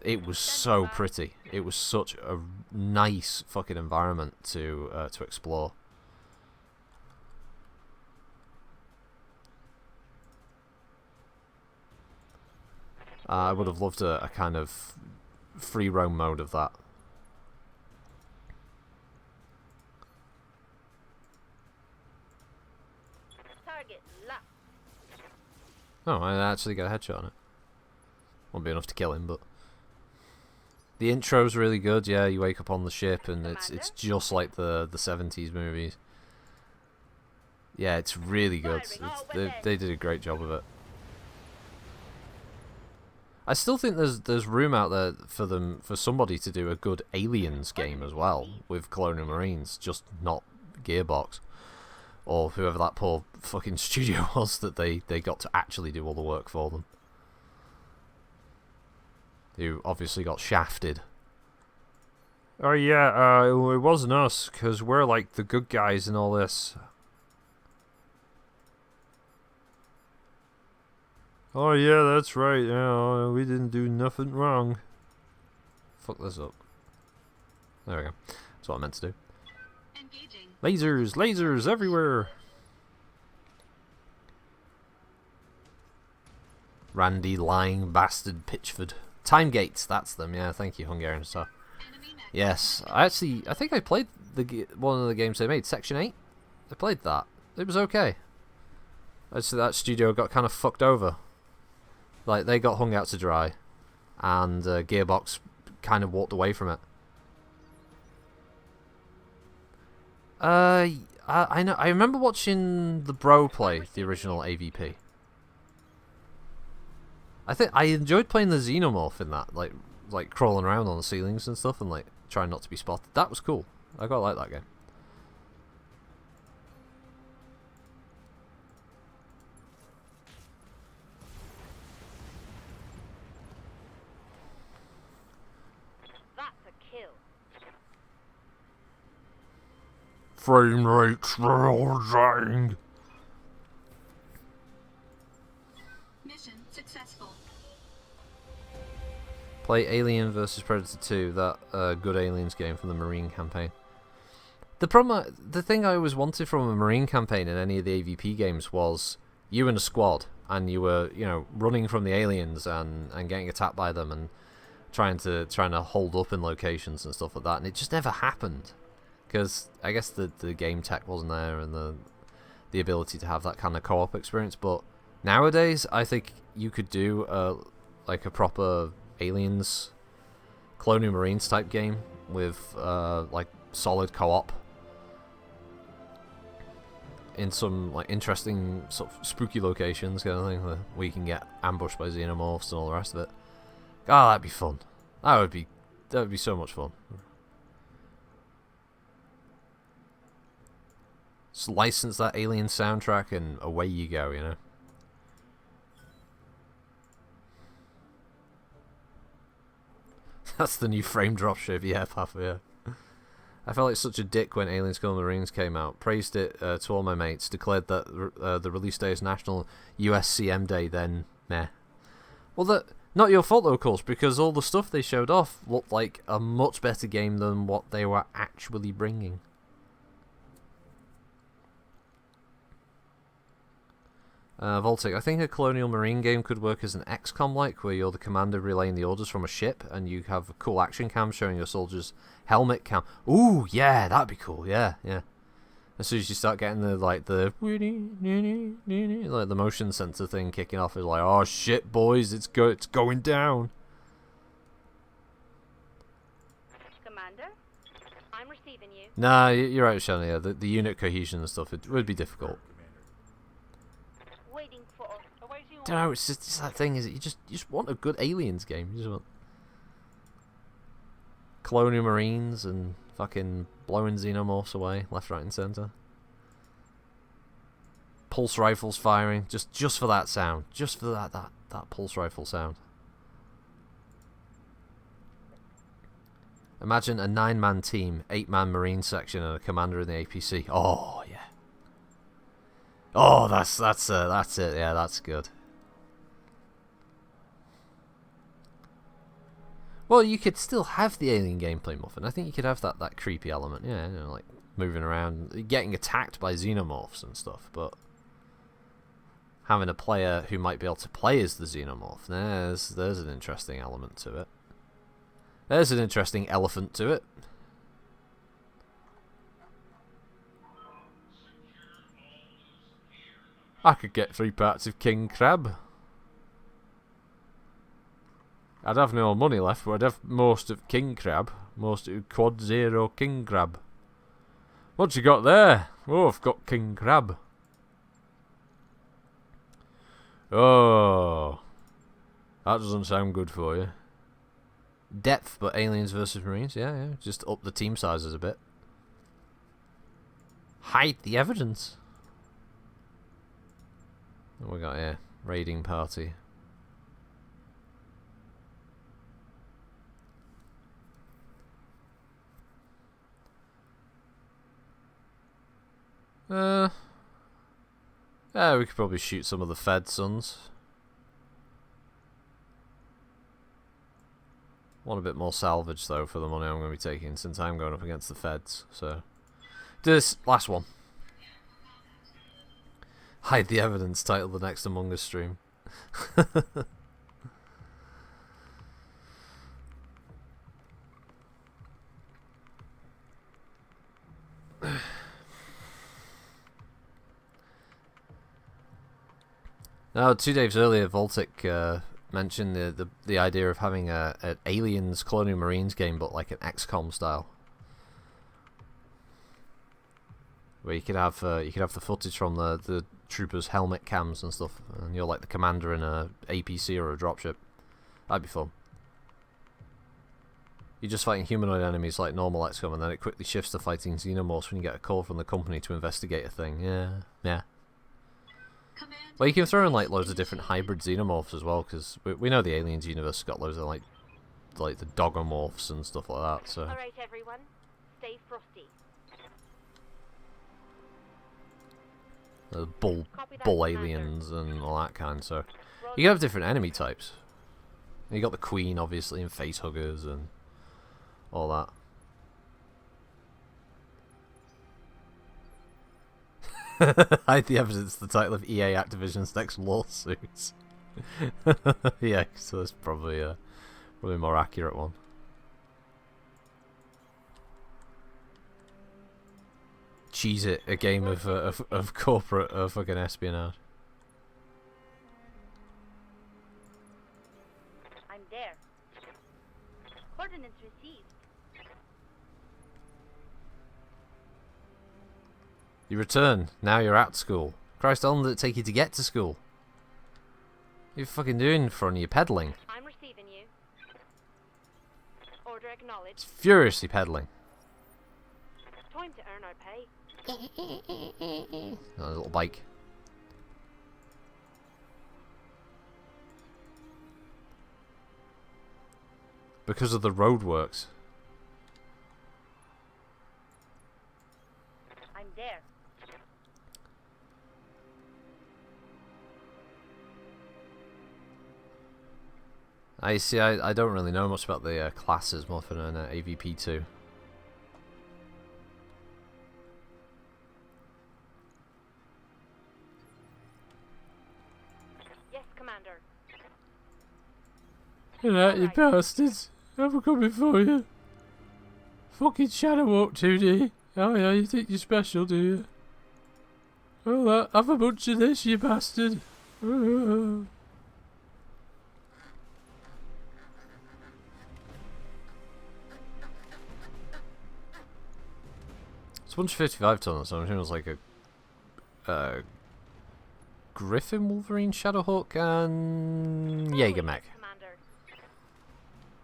It was so pretty. It was such a nice fucking environment to explore. I would have loved a kind of free roam mode of that. Target locked. Oh, I actually got a headshot on it. Won't be enough to kill him, but the intro's really good. Yeah, you wake up on the ship and it's just like the 70s movies. Yeah, it's really good. They did a great job of it. I still think there's room out there for somebody to do a good Aliens game as well with Colonial Marines, just not Gearbox or whoever that poor fucking studio was that they got to actually do all the work for them. Who obviously got shafted. Oh yeah, it wasn't us, because we're like the good guys in all this. Oh yeah, that's right, yeah, we didn't do nothing wrong. Fuck this up. There we go. That's what I meant to do. Engaging. Lasers everywhere! Randy lying bastard Pitchford. Time gates, that's them. Yeah, thank you, Hungarian Star. Enemy mech. Yes, I think I played one of the games they made, Section 8. I played that. It was okay. That studio got kind of fucked over. Like, they got hung out to dry, and Gearbox kind of walked away from it. I know. I remember watching the Bro play the original AVP. I think I enjoyed playing the Xenomorph in that, like crawling around on the ceilings and stuff, and like trying not to be spotted. That was cool. I quite like that game. That's a kill. Frame rates rising. Mission successful. Play Alien vs Predator 2, that good Aliens game from the Marine campaign. The thing I always wanted from a Marine campaign in any of the AVP games was you and a squad, and you were, running from the aliens and getting attacked by them and trying to hold up in locations and stuff like that, and it just never happened because I guess the game tech wasn't there and the ability to have that kind of co-op experience. But nowadays, I think you could do like a proper Aliens, Colonial Marines type game with like solid co-op in some like interesting sort of spooky locations, kind of thing, where you can get ambushed by xenomorphs and all the rest of it. God, that'd be fun. That would be so much fun. Just license that Alien soundtrack and away you go, That's the new frame drop shape, yeah, Papa, yeah. I felt like such a dick when Aliens Colonial Marines came out. Praised it to all my mates. Declared that the release day is National USCM Day. Then, meh. Well, not your fault though, of course, because all the stuff they showed off looked like a much better game than what they were actually bringing. Voltic, I think a Colonial Marine game could work as an XCOM-like, where you're the commander relaying the orders from a ship, and you have a cool action cam showing your soldiers' helmet cam. Ooh, yeah, that'd be cool. Yeah. As soon as you start getting the motion sensor thing kicking off, it's like, oh shit, boys, it's going down. Commander, I'm receiving you. Nah, you're right, Shannon. Yeah, the unit cohesion and stuff, it would be difficult. Waiting for awaiting Don't know, it's just that thing, is it? You just want a good Aliens game. You just want Colonial Marines and fucking blowing xenomorphs away, left, right, and centre. Pulse rifles firing, just for that sound, just for that pulse rifle sound. Imagine a 9-man team, 8-man Marine section, and a commander in the APC. Oh yeah. Oh, that's it. Yeah, that's good. Well, you could still have the alien gameplay, Muffin. I think you could have that creepy element. Yeah, you know, like moving around, getting attacked by xenomorphs and stuff. But having a player who might be able to play as the xenomorph, there's an interesting element to it. There's an interesting elephant to it. I could get 3 parts of king crab. I'd have no money left, but I'd have most of king crab. Most of quad 0 king crab. What you got there? Oh, I've got king crab. Oh, that doesn't sound good for you. Depth, but aliens versus marines. Yeah. Just up the team sizes a bit. Hide the evidence. What we got here? Raiding party. Yeah, we could probably shoot some of the Fed sons. Want a bit more salvage though for the money I'm going to be taking, since I'm going up against the Feds. So, do this last one. Hide the evidence. Title the next Among Us stream. Now, 2 days earlier, Voltic mentioned the idea of having an Aliens Colonial Marines game, but like an XCOM style, where you could have the footage from the troopers' helmet cams and stuff, and you're like the commander in a APC or a dropship. That'd be fun. You're just fighting humanoid enemies like normal XCOM, and then it quickly shifts to fighting xenomorphs when you get a call from the company to investigate a thing. Yeah. Well, you can throw in like loads of different hybrid xenomorphs as well, because we know the Aliens universe has got loads of like the dogomorphs and stuff like that. So. All right, everyone, stay frosty. Bull aliens and all that kind. So you can have different enemy types. And you got the Queen, obviously, and facehuggers and all that. Hide the evidence. The title of EA Activision's next lawsuits. Yeah, so that's probably a more accurate one. Cheese it, a game of corporate fucking espionage. I'm there. Coordinates received. You return. Now you're at school. Christ, how long did it take you to get to school? What are you fucking doing in front of you? Peddling. I'm receiving you. Order acknowledged. It's furiously peddling. Time to earn our pay. A little bike. Because of the roadworks. I'm there. I see. I don't really know much about the classes, Muffin, and AVP2. Yes, Commander. Alright, you bastards. I'm coming for you. Fucking Shadow Walk 2D. Oh yeah, you think you're special, do you? Well, have a bunch of this, you bastard. It's 155 tons, so I'm assuming it was like a Griffin, Wolverine, Shadowhawk, and Jaeger mech. Commander.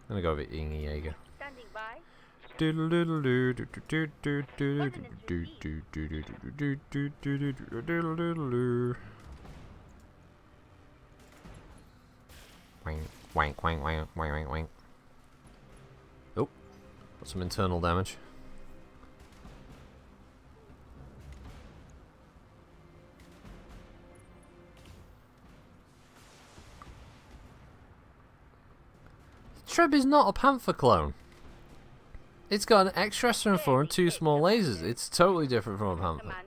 I'm gonna go with being a Jaeger. Standing by. Wank, wank, wank, wank, wank, wank. Oh. Got some internal damage. Treb is not a Panther clone. It's got an extra SRM4 and 2 small lasers. It's totally different from a Panther. Commander?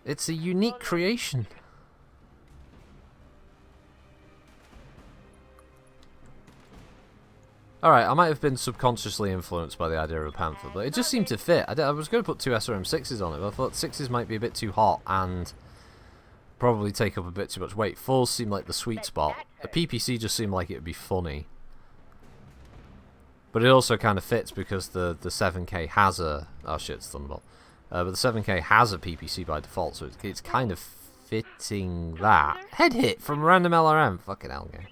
It's a unique creation. Alright, I might have been subconsciously influenced by the idea of a Panther, but it just seemed to fit. I was going to put 2 SRM6s on it, but I thought 6s might be a bit too hot and probably take up a bit too much weight. 4s seemed like the sweet spot. The PPC just seemed like it would be funny. But it also kind of fits because the 7K has a... Oh shit, it's Thunderbolt. But the 7K has a PPC by default, so it's kind of fitting that. Head hit from random LRM. Fucking hell, game.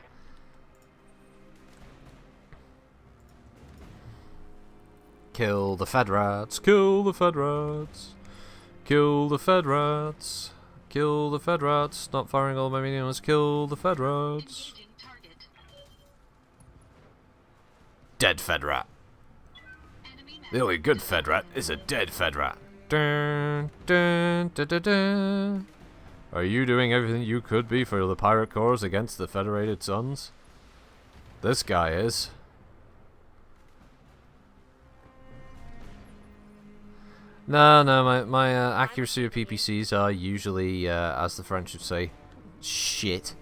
Kill the Fed Rats. Kill the Fed Rats. Kill the Fed Rats. Kill the Fed Rats. Not firing all my minions. Kill the Fed Rats. Engaging target. Dead Fed Rat. Enemy The only good Fed Rat is a dead Fed Rat. Dun, dun, dun, dun, dun. Are you doing everything you could be for the pirate corps against the Federated Suns? This guy is. No, my accuracy of PPCs are usually, as the French would say, shit.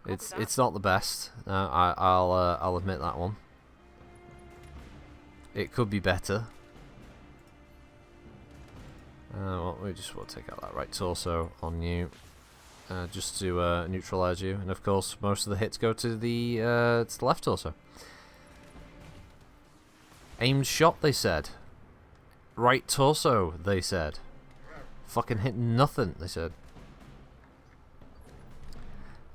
It's not the best. I'll admit that one. It could be better. Well, we just want to take out that right torso on you, just to neutralize you, and of course most of the hits go to the left torso. Aimed shot, they said. Right torso, they said. Fucking hit nothing, they said.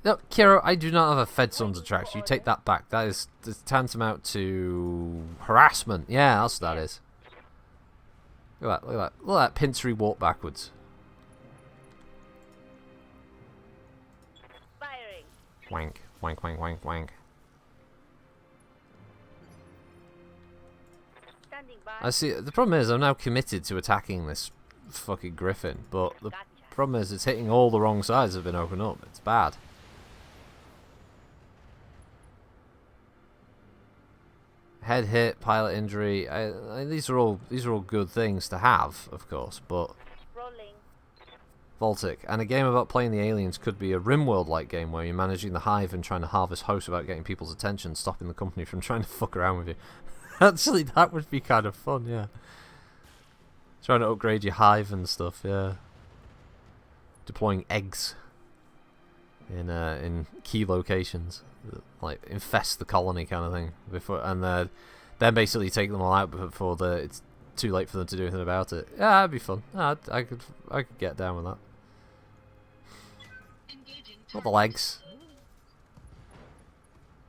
No, Kiro, I do not have a Fed Sons attraction. You take that back. That is tantamount to harassment. Yeah, that's what that is. Look at that, look at that. Look at that Periphery walk backwards. Firing. Wank, wank, wank, wank, wank. Standing by. I see. The problem is, I'm now committed to attacking this fucking Griffin, but the problem is, it's hitting all the wrong sides that have been opened up. It's bad. Head hit, pilot injury. These are all good things to have, of course, but Rolling. Baltic and a game about playing the aliens could be a RimWorld-like game where you're managing the hive and trying to harvest hosts without getting people's attention, stopping the company from trying to fuck around with you. Actually, that would be kind of fun, yeah. Trying to upgrade your hive and stuff, yeah. Deploying eggs in key locations, like infest the colony kind of thing, before, and then basically take them all out before it's too late for them to do anything about it. Yeah, that'd be fun. I could get down with that. engaging Not the target. legs.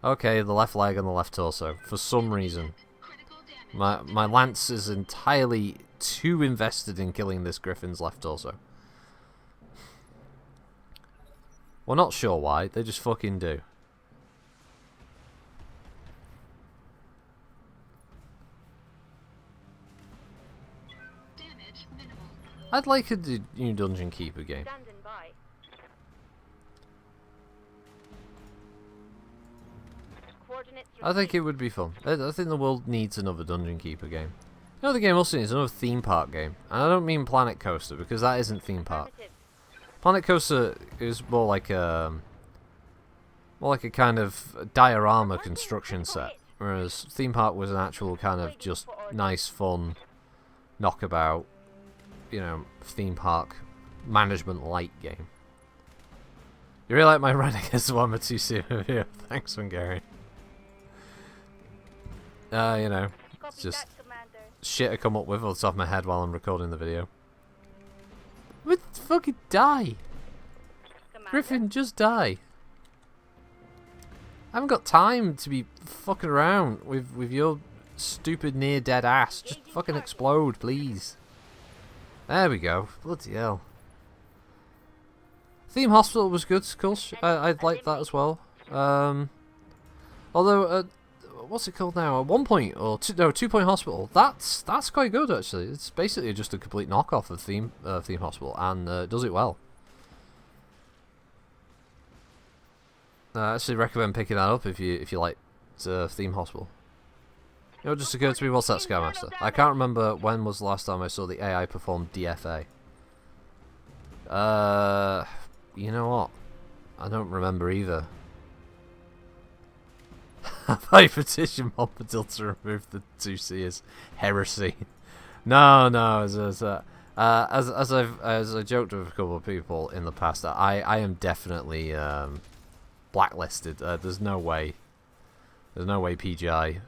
Okay, the left leg and the left torso. For some reason, Critical damage. my lance is entirely too invested in killing this Griffin's left torso. We're not sure why. They just fucking do. Damage minimal. I'd like a new Dungeon Keeper game. Standing by. Coordinates I think it would be fun. I think the world needs another Dungeon Keeper game. You know, the game also needs another theme park game. And I don't mean Planet Coaster, because that isn't theme park. affirmative. Planet Coaster is more like a kind of diorama construction set, whereas theme park was an actual kind of just nice, fun, knockabout, you know, theme park management light game. You really like my run against the one with 2 here? Thanks, Hungarian. You know, Copy it's just that, Commander. shit I come up with off the top of my head while I'm recording the video. But fucking die! Commander. Griffin, just die. I haven't got time to be fucking around with your stupid near-dead ass. Just fucking explode, please. There we go. Bloody hell. Theme Hospital was good, of course. I'd like that as well. Although, what's it called now? 1 Point or 2 Point Hospital. That's quite good actually. It's basically just a complete knockoff of Theme Hospital, and does it well. I actually recommend picking that up if you like Theme Hospital. You know, it just occurred to me, what's that, Skymaster? I can't remember when was the last time I saw the AI perform DFA. You know what? I don't remember either. I petition Montpedil to remove the 2C as heresy. No, as I joked with a couple of people in the past, I am definitely blacklisted. There's no way PGI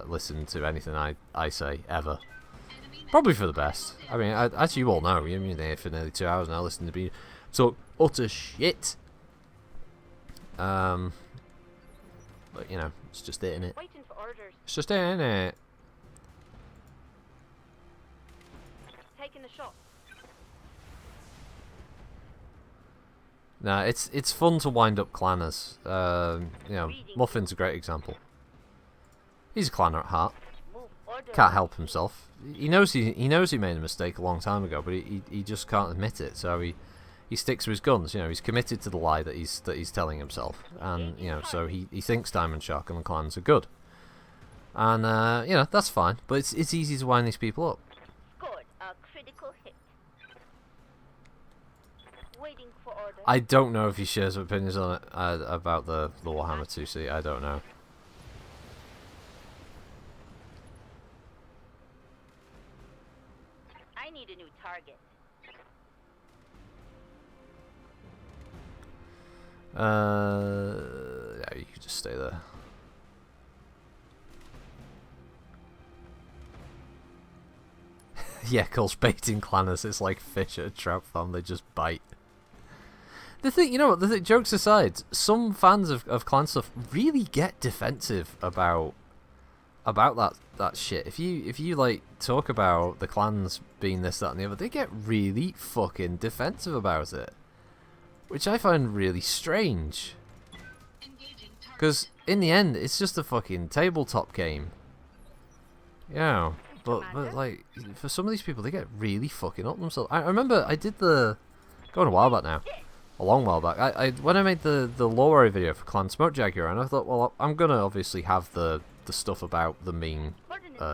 listen to anything I say ever. Probably for the best. I mean, as you all know, you've been there for nearly 2 hours now listening to me talk utter shit. But, you know, it's just it, innit? Waiting for orders. It's just it, innit? Taking the shot. Nah, it's fun to wind up clanners. You know, Muffin's a great example. He's a clanner at heart. Move order. Can't help himself. He knows he made a mistake a long time ago, but he just can't admit it. So he sticks to his guns. You know, he's committed to the lie that he's telling himself, and you know, so he thinks Diamond Shark and the clans are good, and you know, that's fine. But it's easy to wind these people up. Scored a critical hit. Waiting for orders. I don't know if he shares opinions on it about the Warhammer 2C. I don't know. I need a new target. Yeah, you can just stay there. Yeah, calls baiting clanners. It's like fish at a trout farm. They just bite. The thing, you know what? Jokes aside, some fans of clan stuff really get defensive about that shit. If you like talk about the clans being this, that, and the other, they get really fucking defensive about it, which I find really strange. Because in the end, it's just a fucking tabletop game. Yeah, but like for some of these people, they get really fucking up themselves. I remember I did going a while back now. A long while back. When I made the lore video for Clan Smoke Jaguar, and I thought, well, I'm gonna obviously have the stuff about them being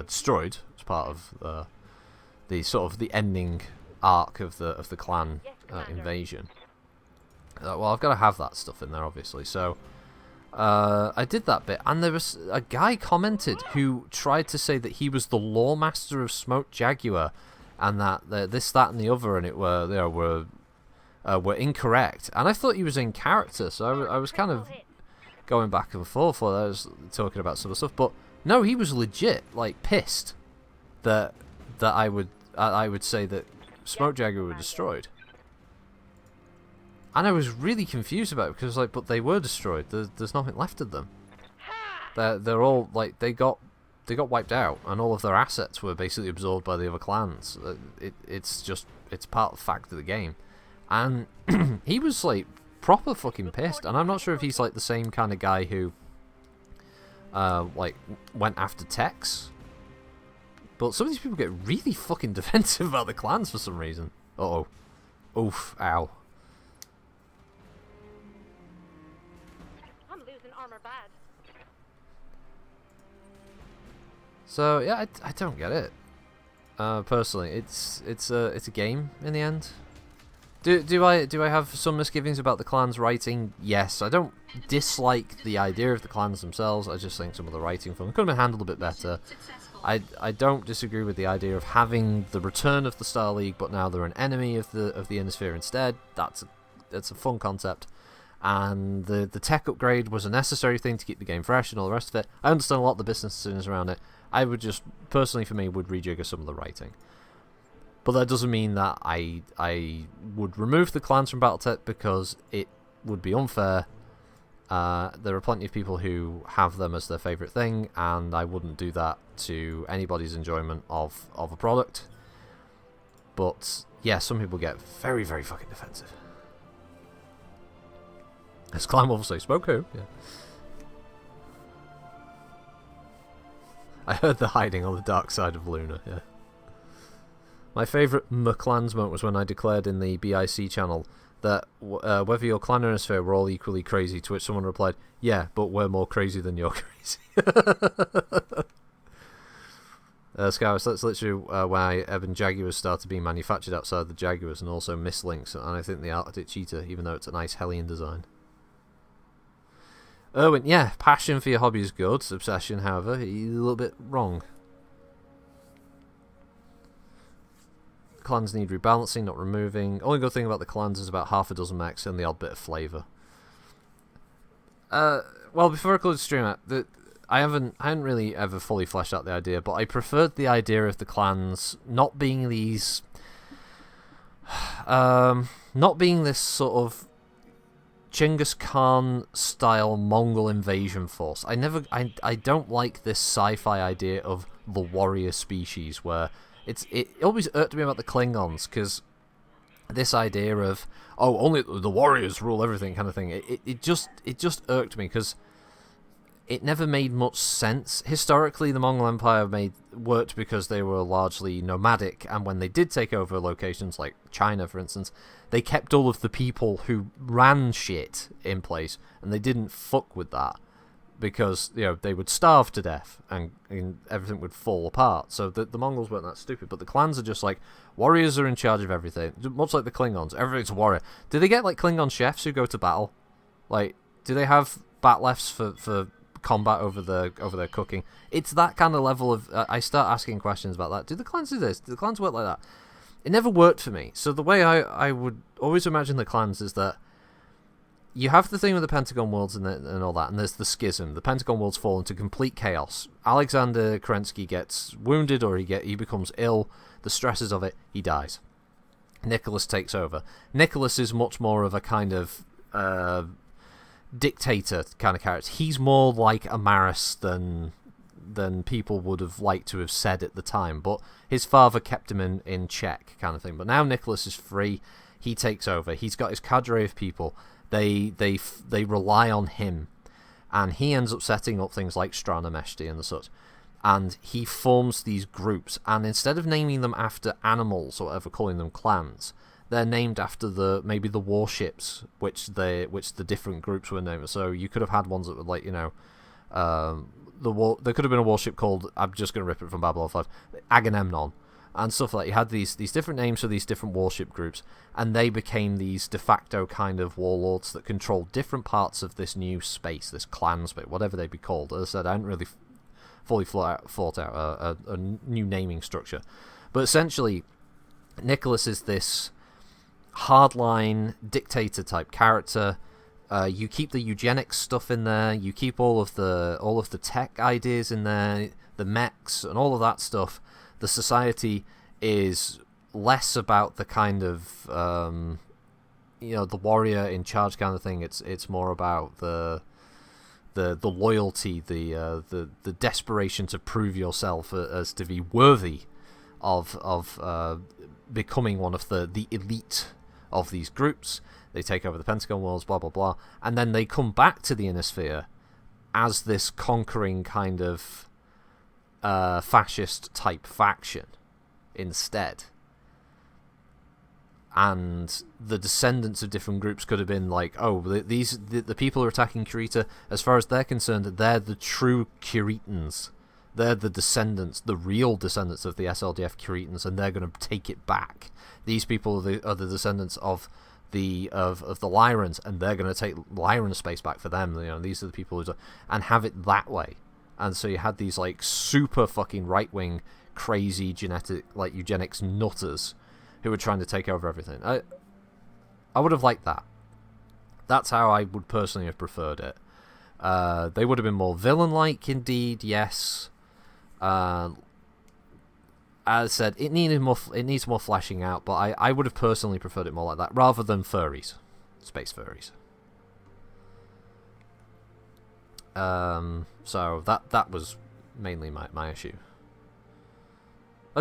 destroyed as part of the sort of the ending arc of the clan invasion. Well, I've got to have that stuff in there, obviously. So I did that bit, and there was a guy commented who tried to say that he was the lore master of Smoke Jaguar, and that this, that, and the other, and it were incorrect. And I thought he was in character, so I was kind of going back and forth while I was talking about some of the stuff. But no, he was legit, like, pissed that I would say that Smoke Jaguar were destroyed. And I was really confused about it, because like, but they were destroyed. There's nothing left of them. They're all like they got wiped out, and all of their assets were basically absorbed by the other clans. It's part of the fact of the game. And he was like proper fucking pissed, and I'm not sure if he's like the same kind of guy who like went after Tex. But some of these people get really fucking defensive about the clans for some reason. Uh-oh. Oof, ow. I'm losing armor bad. So yeah, I don't get it. Personally, it's a game in the end. Do I have some misgivings about the clans writing? Yes, I don't dislike the idea of the clans themselves. I just think some of the writing from them could have been handled a bit better. I don't disagree with the idea of having the return of the Star League, but now they're an enemy of the Innisphere instead. That's a fun concept, and the tech upgrade was a necessary thing to keep the game fresh and all the rest of it. I understand a lot of the business decisions around it. I would just personally, for me, would rejigger some of the writing. But that doesn't mean that I would remove the clans from Battletech, because it would be unfair. There are plenty of people who have them as their favourite thing, and I wouldn't do that to anybody's enjoyment of a product. But yeah, some people get very, very fucking defensive. As Clan Wolf say, smoke who? Yeah. I heard the hiding on the dark side of Luna, yeah. My favourite McClans moment was when I declared in the BIC channel that whether your clan or Innisphere were all equally crazy, to which someone replied, yeah, but we're more crazy than you're crazy. Scours, that's literally why Ebon Jaguars started being manufactured outside the Jaguars, and also Mislinks, and I think the Arctic Cheetah, even though it's a nice Hellion design. Erwin, yeah, passion for your hobby is good. Obsession, however, you're a little bit wrong. Clans need rebalancing, not removing. Only good thing about the clans is about half a dozen mechs and the odd bit of flavour. Well, before I close the stream out, I hadn't really ever fully fleshed out the idea, but I preferred the idea of the clans not being these, not being this sort of Genghis Khan style Mongol invasion force. I don't like this sci-fi idea of the warrior species where it always irked me about the Klingons, because this idea of only the warriors rule everything kind of thing, it just irked me, because it never made much sense. Historically, the Mongol Empire worked because they were largely nomadic, and when they did take over locations like China, for instance, they kept all of the people who ran shit in place, and they didn't fuck with that, because they would starve to death and everything would fall apart. So the Mongols weren't that stupid, but the clans are just like, warriors are in charge of everything, much like the Klingons. Everything's a warrior. Do they get like Klingon chefs who go to battle? Like, do they have batlefs for combat over their cooking? It's that kind of level of I start asking questions about that. Do the clans do this? Do the clans work like that? It never worked for me. So the way I would always imagine the clans is that you have the thing with the Pentagon Worlds and all that, and there's the schism. The Pentagon Worlds fall into complete chaos. Alexander Kerensky gets wounded, or he becomes ill. The stresses of it, he dies. Nicholas takes over. Nicholas is much more of a kind of dictator kind of character. He's more like Amaris than people would have liked to have said at the time, but his father kept him in check kind of thing. But now Nicholas is free. He takes over. He's got his cadre of people. They rely on him, and he ends up setting up things like Stranameshti and the such, and he forms these groups, and instead of naming them after animals or whatever, calling them clans, they're named after maybe the warships which the different groups were named. So you could have had ones that were like, there could have been a warship called, I'm just going to rip it from Babylon 5, Agamemnon, and stuff like that. You had these different names for these different warship groups, and they became these de facto kind of warlords that controlled different parts of this new space, this clan space, whatever they'd be called. As I said, I hadn't really fully thought out a new naming structure. But essentially, Nicholas is this hardline dictator type character. You keep the eugenics stuff in there. You keep all of the tech ideas in there, the mechs and all of that stuff. The society is less about the kind of the warrior in charge kind of thing. It's more about the loyalty, the desperation to prove yourself as to be worthy of becoming one of the elite of these groups. They take over the Pentagon Worlds, blah blah blah, and then they come back to the Innisphere as this conquering kind of fascist type faction instead. And the descendants of different groups could have been like, the people who are attacking Kurita, as far as they're concerned, they're the true Kuritans. They're the descendants, the real descendants of the SLDF Kuritans, and they're going to take it back. These people are the descendants of the Lyrans, and they're going to take Lyran space back for them. These are the people and have it that way. And so you had these like super fucking right-wing, crazy eugenics nutters who were trying to take over everything. I would have liked that. That's how I would personally have preferred it. They would have been more villain-like, indeed. Yes. As I said, it needs more fleshing out, but I would have personally preferred it more like that, rather than furries, space furries. So that was mainly my issue.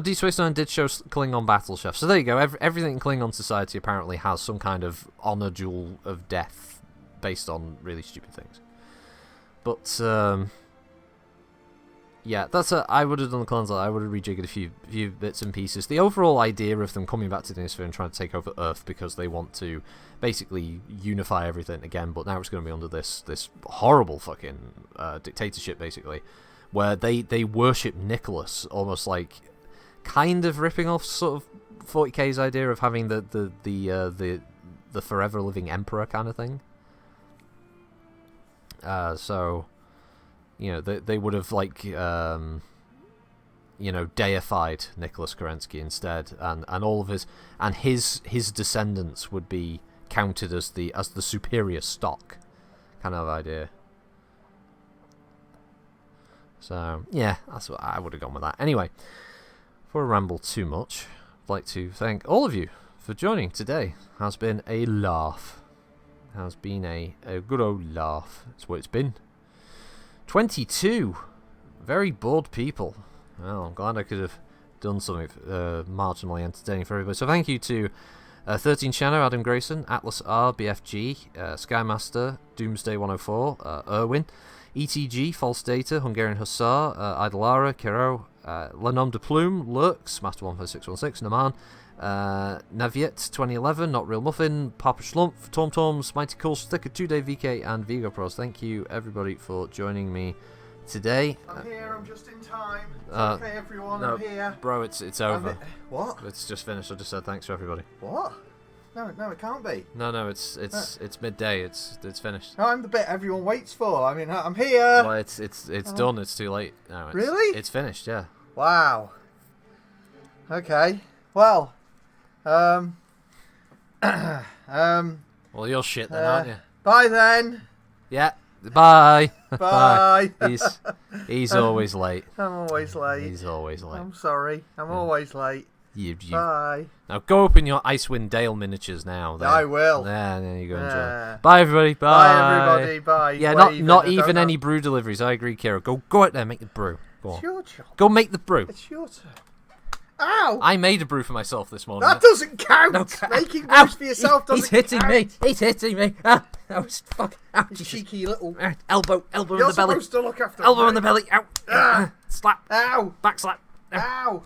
Deep Space Nine did show Klingon battle chef, so there you go. Everything in Klingon society apparently has some kind of honor duel of death based on really stupid things. But Yeah, I would have done the clones. I would have rejiggered a few bits and pieces. The overall idea of them coming back to Denisphere and trying to take over Earth because they want to basically unify everything again, but now it's going to be under this horrible fucking dictatorship, basically, where they worship Nicholas, almost like kind of ripping off sort of 40K's idea of having the forever living emperor kind of thing. So, you know, they would have like deified Nicholas Kerensky instead, and all of his descendants would be counted as the superior stock kind of idea. So yeah, that's what I would have gone with that. Anyway, before I ramble too much, I'd like to thank all of you for joining today. Has been a laugh. Has been a good old laugh. That's what it's been. 22 very bored people. Well, I'm glad I could have done something marginally entertaining for everybody. So thank you to 13 Shannon, Adam Grayson, Atlas R, BFG, Skymaster, Doomsday 104, Erwin, ETG, False Data, Hungarian Hussar, Idolara, Kero, Lenom de Plume, Lurks, Master 15616, Naman, Naviet 2011, Not Real Muffin, Papa Schlumpf, Tom Toms, Mighty Cool Sticker, 2-Day VK, and Vigo Pros. Thank you everybody for joining me today. I'm here, I'm just in time. It's okay, everyone, no, I'm here. Bro, it's over. What? It's just finished. I just said thanks to everybody. What? No, it can't be. No, it's midday. It's finished. No, I'm the bit everyone waits for. I mean, I'm here. Well, it's done. It's too late. No, Really? It's finished. Yeah. Wow. Okay. Well. Well, you're shit then, aren't you? Bye then. Yeah. Bye. Bye. He's always late. I'm always late. He's always late. I'm sorry. I'm always late. You. Bye. Now go open your Icewind Dale miniatures now. There. I will. Yeah, there you go. Enjoy. Bye everybody. Bye. Bye everybody. Bye. Yeah, Waving. not even any brew deliveries. I agree, Kira. Go out there, make the brew. Go on. It's your job. Go make the brew. It's your turn. Ow! I made a brew for myself this morning. That doesn't count. No, Making brews for yourself doesn't He's hitting count. me. He's hitting me. Ah, that was fuck. Ow, You Jesus. cheeky little. Elbow in You're the belly. supposed to look after Elbow me. in the belly. Ow. Ah. Slap. Ow! Back slap. Ow!